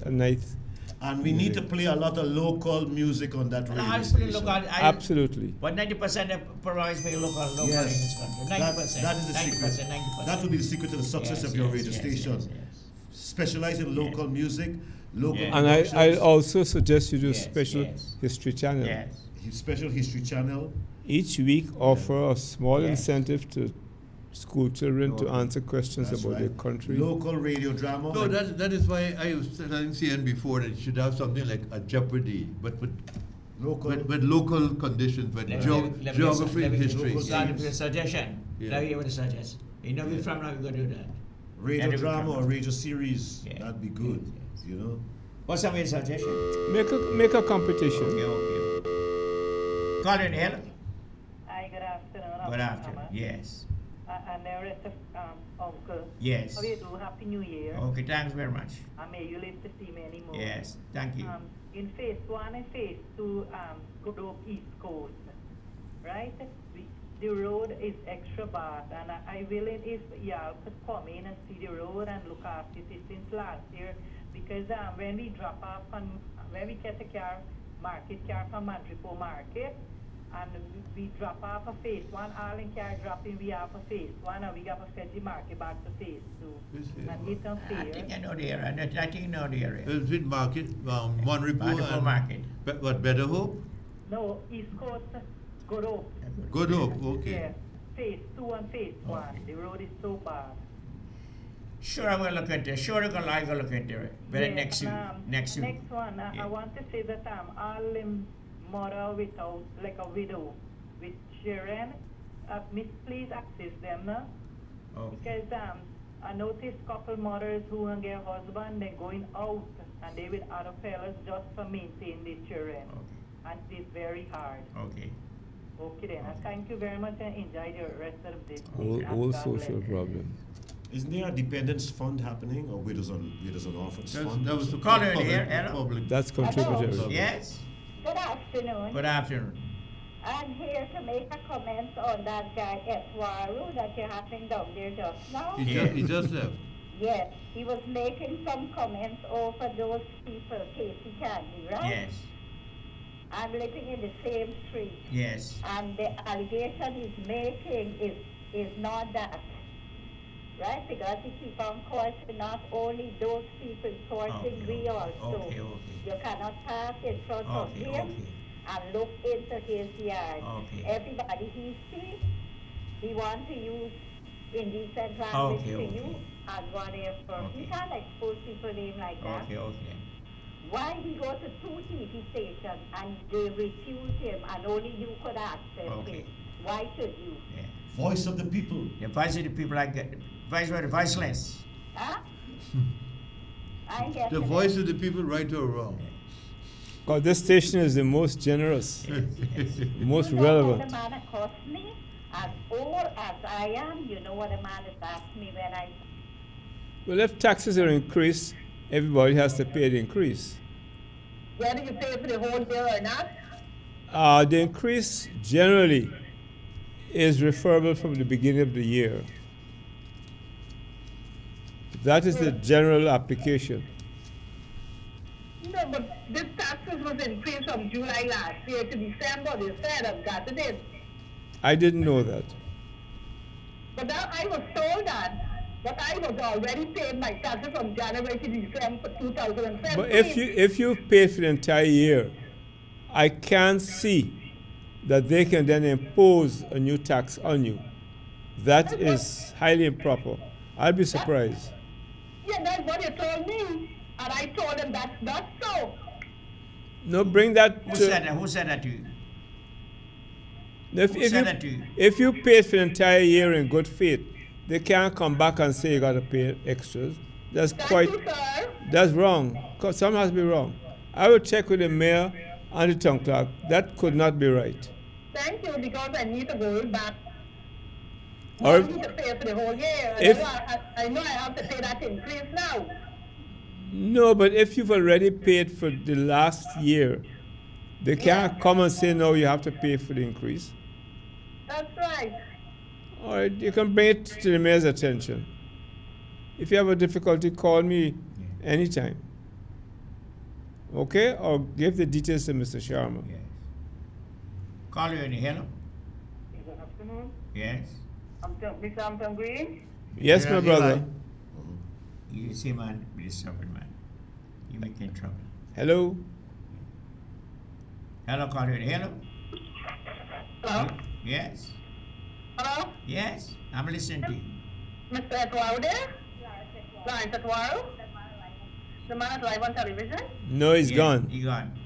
And we need to play a lot of local music on that radio station. Absolutely. But 90% of province play local in this country. 90%. That is the secret. 90%. That will be the secret to the success of your radio station. Specialize in local music, local. And I also suggest you do a special history channel. Special history channel. Each week offer a small incentive to school children to answer questions about their country. Local radio drama. No, that is why I was telling CN before that you should have something like a Jeopardy, but with local conditions, with geography, history. Suggestion. Let me give it a suggestion. You know, from now we're going to do that. Radio drama or radio series. That'd be good. You know. What's some suggestion? Make a competition. Okay. Call in here. Hi, good afternoon. Good afternoon. Yes. And the rest of Uncle. Yes. How do you do? Happy New Year. Okay, thanks very much. And may you live to see many more. Yes, thank you. In phase 1 and phase 2, go to East Coast, right? The road is extra bad, and I willing if y'all could come in and see the road and look after it since last year, because when we drop off when we get a market car from Madripoor Market, and we drop off a phase 1, all in car dropping, we have a phase 1, and we have a fed the market back to phase 2. And it don't fair. I think I know the area. I think I know the area. It's with market, Madripoor Market. What, Better Hope? No, East Coast, Good Hope. Good Hope, okay. Yeah, phase 2 and phase 1. The road is so bad. Sure, I will look into it. Sure, I will look into it. But next week. Next one, I want to say that all mother without, like a widow with children, please assist them now. Because I noticed couple mothers who and their husband, they're going out and they with other fellas just for maintain the children. And it's very hard. Okay. Okay then, thank you very much and enjoy the rest of this. All social problems. Isn't there a dependence fund happening, or widows on orphans fund? That was the caller here. Hello. That's contributory. Yes. Good afternoon. Good afternoon. I'm here to make a comment on that guy Etwaru that you're having down there just now. He just left. Yes, he was making some comments over those people, Casey Candy, right? Yes. I'm living in the same street. Yes. And the allegation he's making is not that. right? Because he keep on courting not only those people courting, we also. Okay. You cannot pass in front of him and look into his yard. Everybody he sees, he wants to use indecent language to you and whatever. He can't expose people name like that. Why he go to 2 TV stations and they refuse him and only you could access it? Why should you? Voice of the people. The voice of the people like that. Voice of the voiceless. Huh? The voice of the people, right or wrong? Because this station is the most generous, most relevant. The man that cost me, as old as I am, you know what a man has asked me when I... Well, if taxes are increased, everybody has to pay the increase. Whether you pay for the whole year or not? The increase generally is referable from the beginning of the year. That is the general application. No, but this taxes was increased from July last year to December. They said I've got it in. I didn't know that. But now I was told that. But I was already paid my taxes from January to December 2017. But if you pay for the entire year, I can't see that they can then impose a new tax on you. That is highly improper. I'd be surprised. Yeah, that's what you told me. And I told them that's not so. No, bring that Who to... said that to you? If you paid for the entire year in good faith, they can't come back and say you got to pay extras. That's that's wrong. Something has to be wrong. I will check with the mayor and the town clerk. That could not be right. Thank you, because I need to go back. Or I need to pay for the whole year. I know I have to pay that increase now. No, but if you've already paid for the last year, they can't come and say, no, you have to pay for the increase. That's right. All right, you can bring it to the mayor's attention. If you have a difficulty, call me anytime. Okay? Or give the details to Mr. Sharma. Yes. Call you in the hello? Good afternoon. Yes. Mr. Hampton Green? Yes, my brother. You see, man, be stubborn, man. You making trouble. Hello? Hello, call you in the hello? Hello? Yes. Hello? Yes, I'm listening to you. Mr. Etwaro there? Lawrence Etwaro? The man is live on television? No, he's gone. He's gone.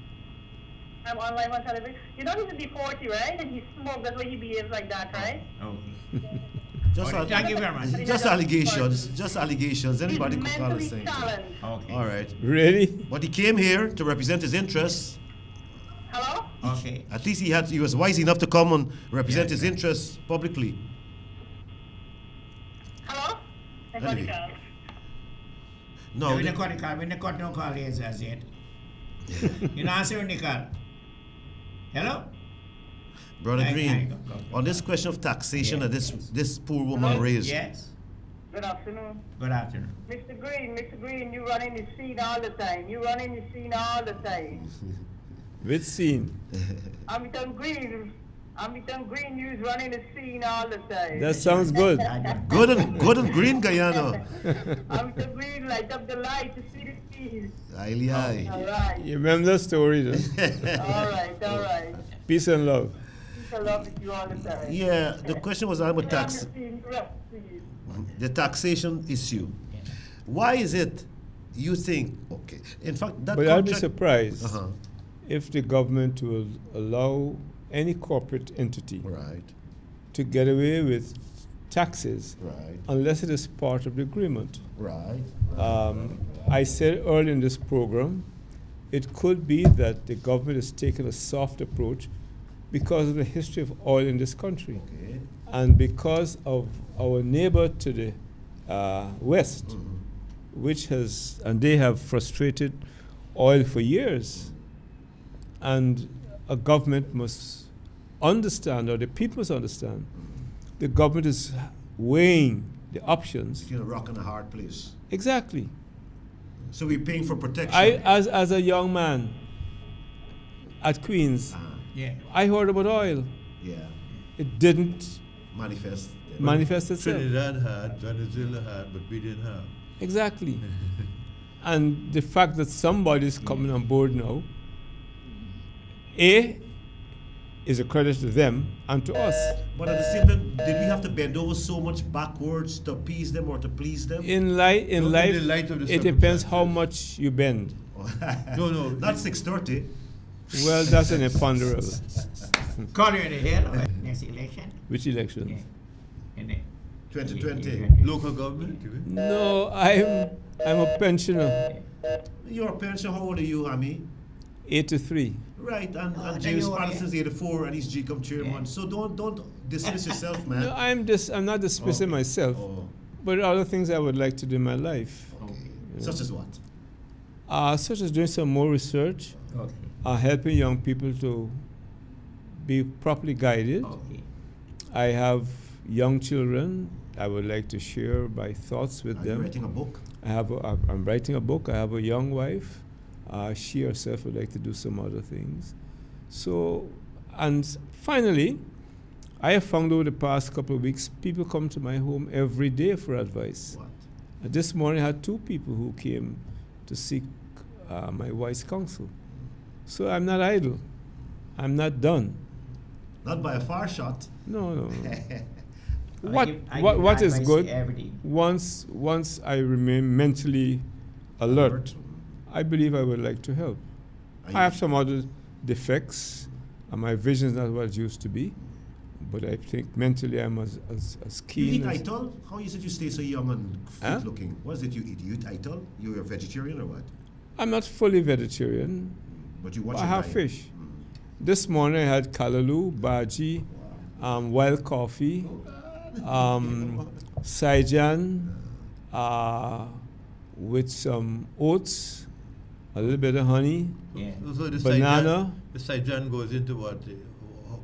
I'm on live on television. You know he's in the 40, right? And he smoked, that's why he behaves like that, right? Okay. Thank you very much. Just allegations. Just allegations. Anybody could call us saying. Okay. All right. Really? But he came here to represent his interests. Hello? Okay. At least he was wise enough to come and represent his interests publicly. Hello? Anyway. No. When they cut no call as yet. You know, answer when they call. Hello? Brother Green, on this question of taxation that this poor woman raised. Yes. Good afternoon. Good afternoon. Mr. Green, you run in the scene all the time. You run in the scene all the time. Which scene? Hamilton Green, you running the scene all the time. That sounds good. Good and green, Guyana. Hamilton Green, light up the light to see the scene. Aye. All right. You remember the story, though? All right. Peace and love. Peace and love with you all the time. Yeah, the question was about tax. The taxation issue. Why is it you think, okay, in fact, that But I'd be surprised if the government will allow any corporate entity to get away with taxes unless it is part of the agreement. I said earlier in this program, it could be that the government has taken a soft approach because of the history of oil in this country. And because of our neighbor to the west, which has, and they have frustrated oil for years. And a government must understand, or the people must understand, the government is weighing the options. Between a rock and a hard place. Exactly. So we're paying for protection. As a young man at Queens, I heard about oil. Yeah. It didn't manifest. manifest itself. Trinidad had, Venezuela had, but we didn't have. Exactly. And the fact that somebody is coming on board now, is a credit to them and to us. But at the same time, did we have to bend over so much backwards to appease them or to please them? In life, it depends how much you bend. No, not 6:30. Well, that's an imponderable. Corner in the head, next election. Which election? Yeah. In the 2020. Local government? No, I'm a pensioner. You're a pensioner. How old are you, Ami? 83. Right, and James Patterson is 84 and he's GCOM chairman. Yeah. So don't dismiss yourself, man. No, I'm not dismissing myself. But other things I would like to do in my life. Okay. Such as what? Such as doing some more research, helping young people to be properly guided. Okay. I have young children. I would like to share my thoughts with them. Are you writing a book? I'm writing a book. I have a young wife. She herself would like to do some other things. So, and finally, I have found over the past couple of weeks, people come to my home every day for advice. What? This morning I had 2 people who came to seek my wife's counsel. So I'm not idle. I'm not done. Not by a far shot. No. What is good, once I remain mentally alert, I believe I would like to help. I have some other defects, and my vision is not what it used to be, but I think mentally I'm as keen. You eat ital? How is it you stay so young and fit looking? What is it you eat? You eat ital? You're a vegetarian or what? I'm not fully vegetarian, but you watch I have fish. This morning I had kalaloo, bhaji, wild coffee, saijan, with some oats, a little bit of honey, So the banana. The saijan goes into what?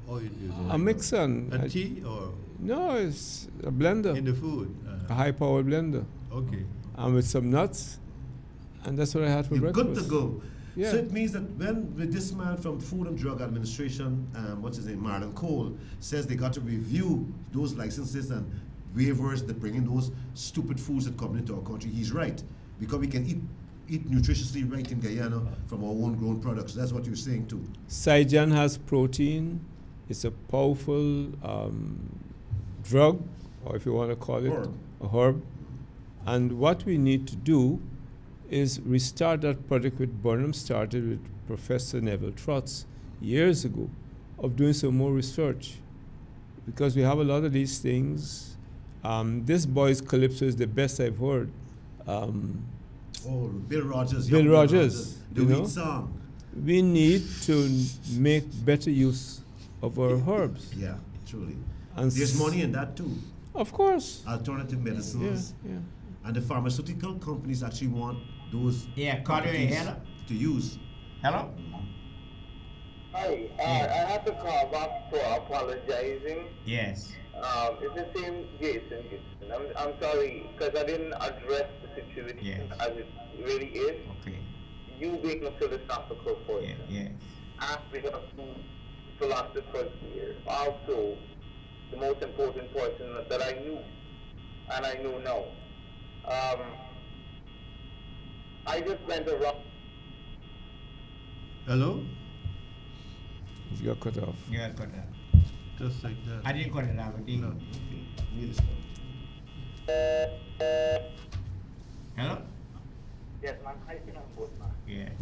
How you use it? A mixer. And tea or? No, it's a blender. In the food? A high-powered blender. Okay. And with some nuts. And that's what I had for breakfast. Good to go. Yeah. So it means that when with this man from Food and Drug Administration, what's his name, Marlon Cole, says they got to review those licenses and waivers that bring in those stupid foods that come into our country, he's right. Because we can eat nutritiously right in Guyana from our own grown products. That's what you're saying too. Saijan has protein. It's a powerful drug, or if you want to call it a herb. And what we need to do is restart that project with Burnham started with Professor Neville Trotz years ago of doing some more research, because we have a lot of these things. This boy's Calypso is the best I've heard. Bill Rogers. Bill Rogers. The wheat song. We need to make better use of our herbs. Yeah, truly. And there's money in that too. Of course. Alternative medicines. Yeah. And the pharmaceutical companies actually want those to use. Hello? Hi, I have to call back for apologizing. Yes. It's the same Jason. I'm sorry, because I didn't address the situation as it really is. Okay. You being a philosophical person. Yeah. I've been a philosopher here. Also, the most important person that I knew, and I know now. I just went around. Hello? You got cut off. You got cut off. Just like that. I didn't cut it off. No. Hello? Yes, man. I think I'm both, man. Yeah.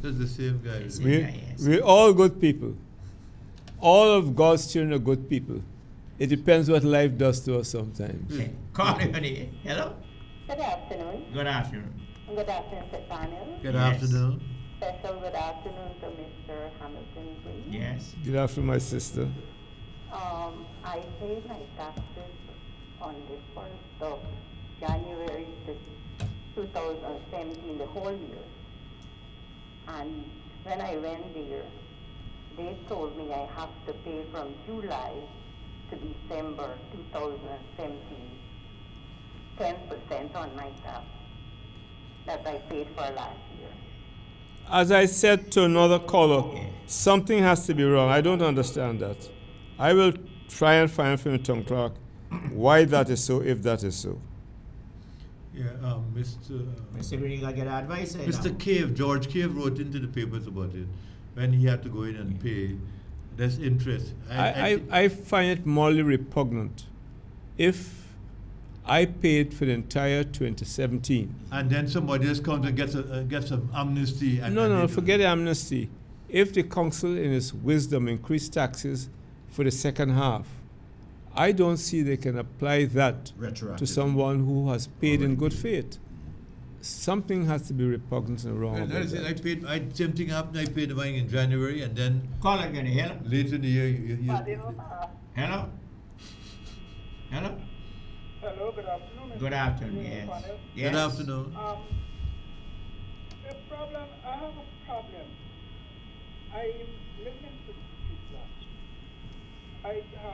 That's the same guy. We're all good people. All of God's children are good people. It depends what life does to us sometimes. Call me, honey. Hello? Good afternoon. Good afternoon. Good afternoon, Sir Daniel. Good afternoon. Special good afternoon to Mr. Hamilton Green. Yes. Good afternoon, my sister. I paid my taxes on the 1st of January 2017, the whole year. And when I went there, they told me I have to pay from July to December 2017, 10% on my tax that I paid for last year. As I said to another caller, something has to be wrong. I don't understand that. I will try and find from the town clerk why that is so, if that is so. Yeah, Mr. Green, you got to get advice. Mr. Cave, George Cave wrote into the papers about it when he had to go in and pay. There's interest. I find it morally repugnant if I paid for the entire 2017. And then somebody else comes and gets some amnesty. No, forget the amnesty. If the council, in its wisdom, increased taxes for the second half, I don't see they can apply that to someone who has paid in good faith. Something has to be repugnant and wrong. Well, same thing happened. I paid the money in January, and then call again. Hello. Later in the year, Hello. Hello. Hello. Good afternoon. Good afternoon. Yes. Good afternoon. The problem. I have a problem. I'm living in the street lodge. I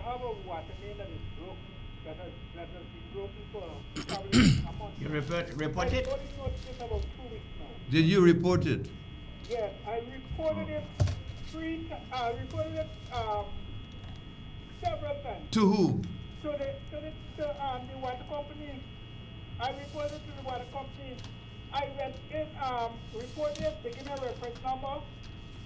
have a water main that is broken. That has been broken for probably a month. You report it? I got it noticed about 2 weeks now. Did you report it? Yes, I reported it several times. To whom? To the water company. I reported to the water company. I went in, reported it, they give me a reference number,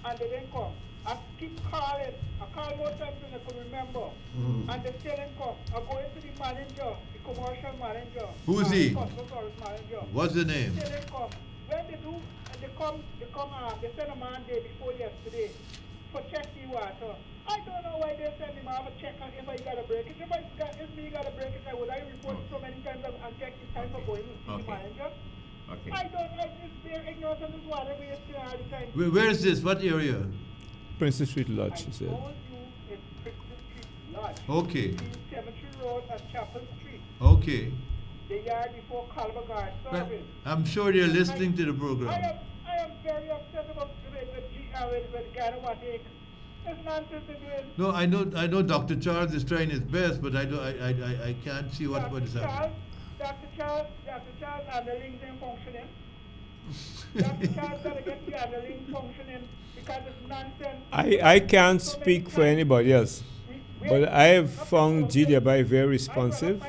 and they didn't come. I keep calling. I called more times than I could remember. And they still didn't come. I go into the manager, the commercial manager. Who's he? Customer service manager. What's the name? Still didn't come. When they do, they send a man day before yesterday for check the water. I don't know why they send him out to check on if I got a break it. If me got a break it, would I report so many times and check the time for going to the manager? Okay. I don't know. It's their ignorance on this water. We still all the time. Where is this? What area? Princess Street Lodge, she said. It's Princess Street Lodge. Okay. Between Cemetery Road and Chapel Street. Okay. The yard before Calvert Guard Service. I'm sure they're listening to the program. I am very upset about with Guyana water. It's nonsense to do it. No, I know Dr. Charles is trying his best, but I can't see what is happening. Dr. Charles and the links ain't functioning. Dr. Charles gotta get the other links functioning because it's nonsense. I can't speak for anybody else, but I have found GDBI very responsive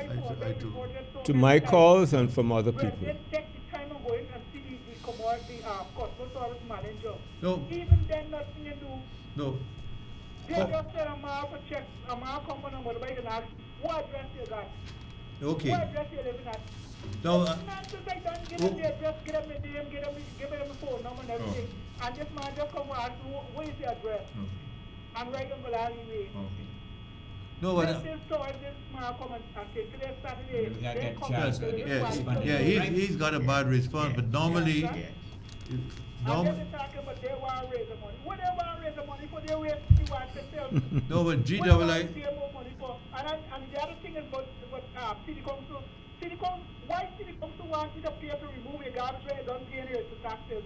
to my calls and from other people. Take the time of going and see the customer service manager. No. Even then, nothing you do. No. They just send a man for check, a man come on and whatever you ask, what address you got? Okay. What address you living at? No. Nonsense, I don't give them the address, give them the name, give them the phone number and everything. And this man just come and ask me, what is the address? I'm right on the alleyway. No, what? This man come and take today Saturday. He's got a bad response, but normally. And they're talking about they want to raise the money. What they want to raise the money for? They wait to see what they sell. No, but And the other thing is about city council. Why city council wants you to pay to remove your garbage when you don't pay any taxes?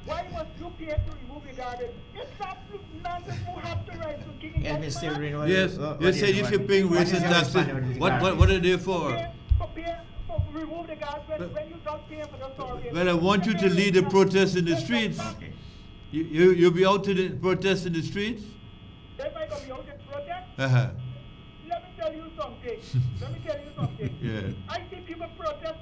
Why must you pay to remove your garbage? It's absolute nonsense. You have to write to give Yes, you said if you're paying rates and taxes, what are they for? Remove the garbage when you don't pay for the storage. Well, I want you to lead a protest in the streets. You'll be out to the protest in the streets? If I go be out to protest? Uh-huh. Let me tell you something. Yeah. I see people protest,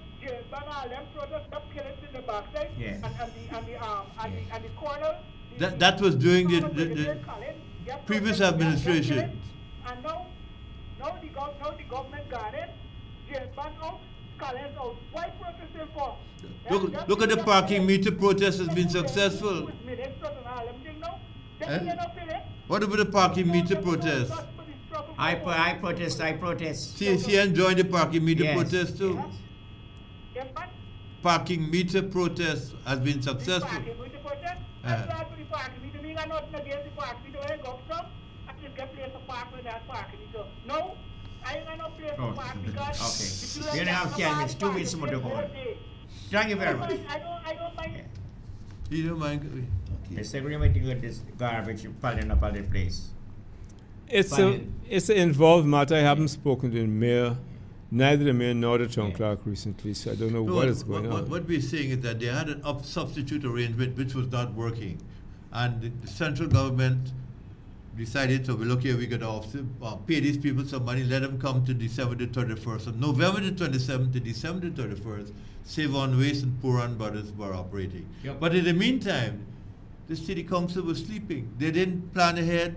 but all them protest up killings in the backside and the corner. That was during the previous administration. And now the government got it. Ban out, Collins out. Why protesting for? Look at the parking meter protest has been successful. What about the parking meter protest? I protest. CN joined the parking meter protest too. Yes, parking meter protest has been successful. Parking meter protest? I'm glad for the parking meter. Me got nothing against the parking meter. Where I go from, I just get place to park with that parking meter. No, I ain't got no place to park because... Okay. You don't have 10 minutes, 2 minutes more to go. Thank you very much. I don't mind. You don't mind? Mr. Agreement with this garbage piling up all the place. It's an involved matter. I haven't spoken to the mayor, neither the mayor nor the town clerk recently, so I don't know what is going on. What we're saying is that they had a substitute arrangement which was not working, and the central government decided, so we look here, we could pay these people some money, let them come to December the 31st. From November the 27th to December the 31st, Save on Waste and Poor on Brothers were operating. Yep. But in the meantime, the city council was sleeping. They didn't plan ahead.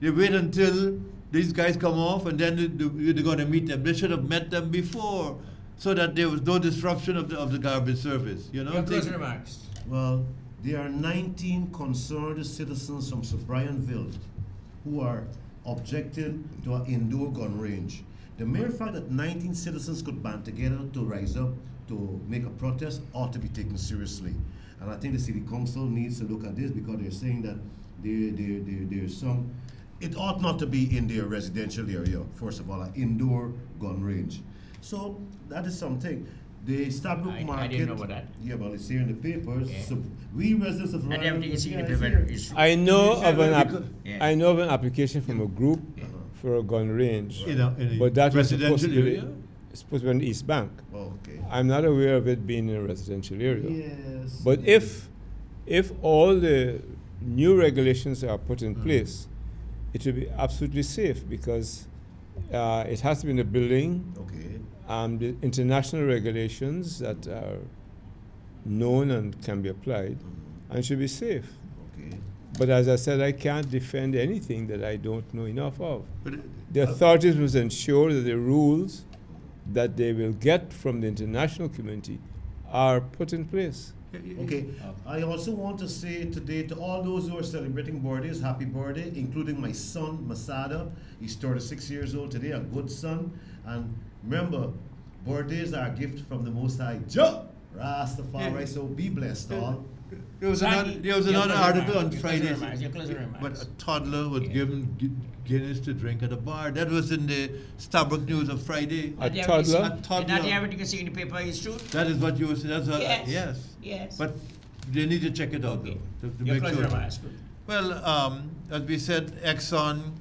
They wait until these guys come off and then they're going to meet them. They should have met them before so that there was no disruption of the garbage service. You know? Your closing remarks. Well, there are 19 concerned citizens from Sobrianville who are objecting to an indoor gun range. The mere fact that 19 citizens could band together to rise up to make a protest ought to be taken seriously. And I think the city council needs to look at this because they're saying that there's some, it ought not to be in their residential area, first of all, an indoor gun range. So that is something. The Stabrook Market. I didn't know about that. Yeah, well, it's here in the papers. Yeah. So we residents of and everything is in the paper. I know of an application from a group for a gun range, but that was supposed to be in the East Bank. Oh, okay. I'm not aware of it being in a residential area. Yes. But if all the new regulations are put in place, it will be absolutely safe because it has to be in the building. Okay. The international regulations that are known and can be applied, and should be safe. Okay. But as I said, I can't defend anything that I don't know enough of. The authorities must ensure that the rules that they will get from the international community are put in place. Okay. I also want to say today to all those who are celebrating birthdays, happy birthday, including my son, Masada. He's 36 years old today, a good son. And remember, birthdays are a gift from the Most High Jah Rastafari, so be blessed all. There was another article on Friday, but a toddler was given Guinness to drink at a bar. That was in the Starbucks News of Friday. A toddler? A toddler. Not everything you see in the paper is true? That is what you were saying. Yes. Yes. But they need to check it out, though, to make sure. Well, as we said, Exxon,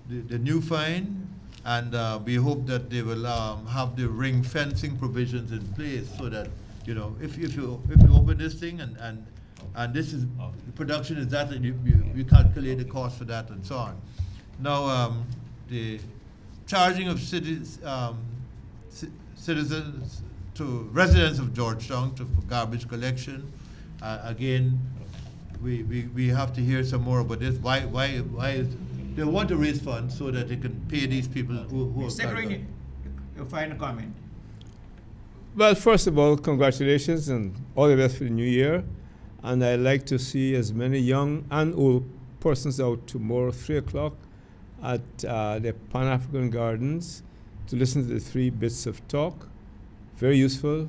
the new fine, and we hope that they will have the ring fencing provisions in place so that, you know, if you open this thing and this is the production is that, and you calculate the cost for that and so on. Now, the charging of citizens to residents of Georgetown for garbage collection, again, we have to hear some more about this. Why is they want to raise funds so that they can pay these people who are. Secretary, your final comment. Well, first of all, congratulations and all the best for the new year. And I'd like to see as many young and old persons out tomorrow, 3 o'clock, at the Pan-African Gardens to listen to the 3 bits of talk. Very useful.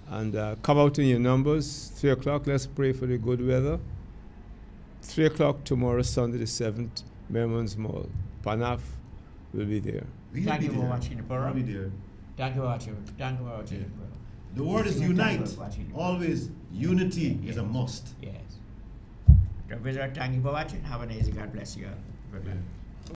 And come out in your numbers, 3 o'clock. Let's pray for the good weather. 3 o'clock tomorrow, Sunday the 7th, Merriman's Mall. Panaf will be there. Thank you for watching the program. We'll be there. Thank you for watching. Thank you for watching the program. The word is unite. Always unity is a must. Yes. Professor, thank you for watching. Have a nice day. God bless you all. Bye-bye.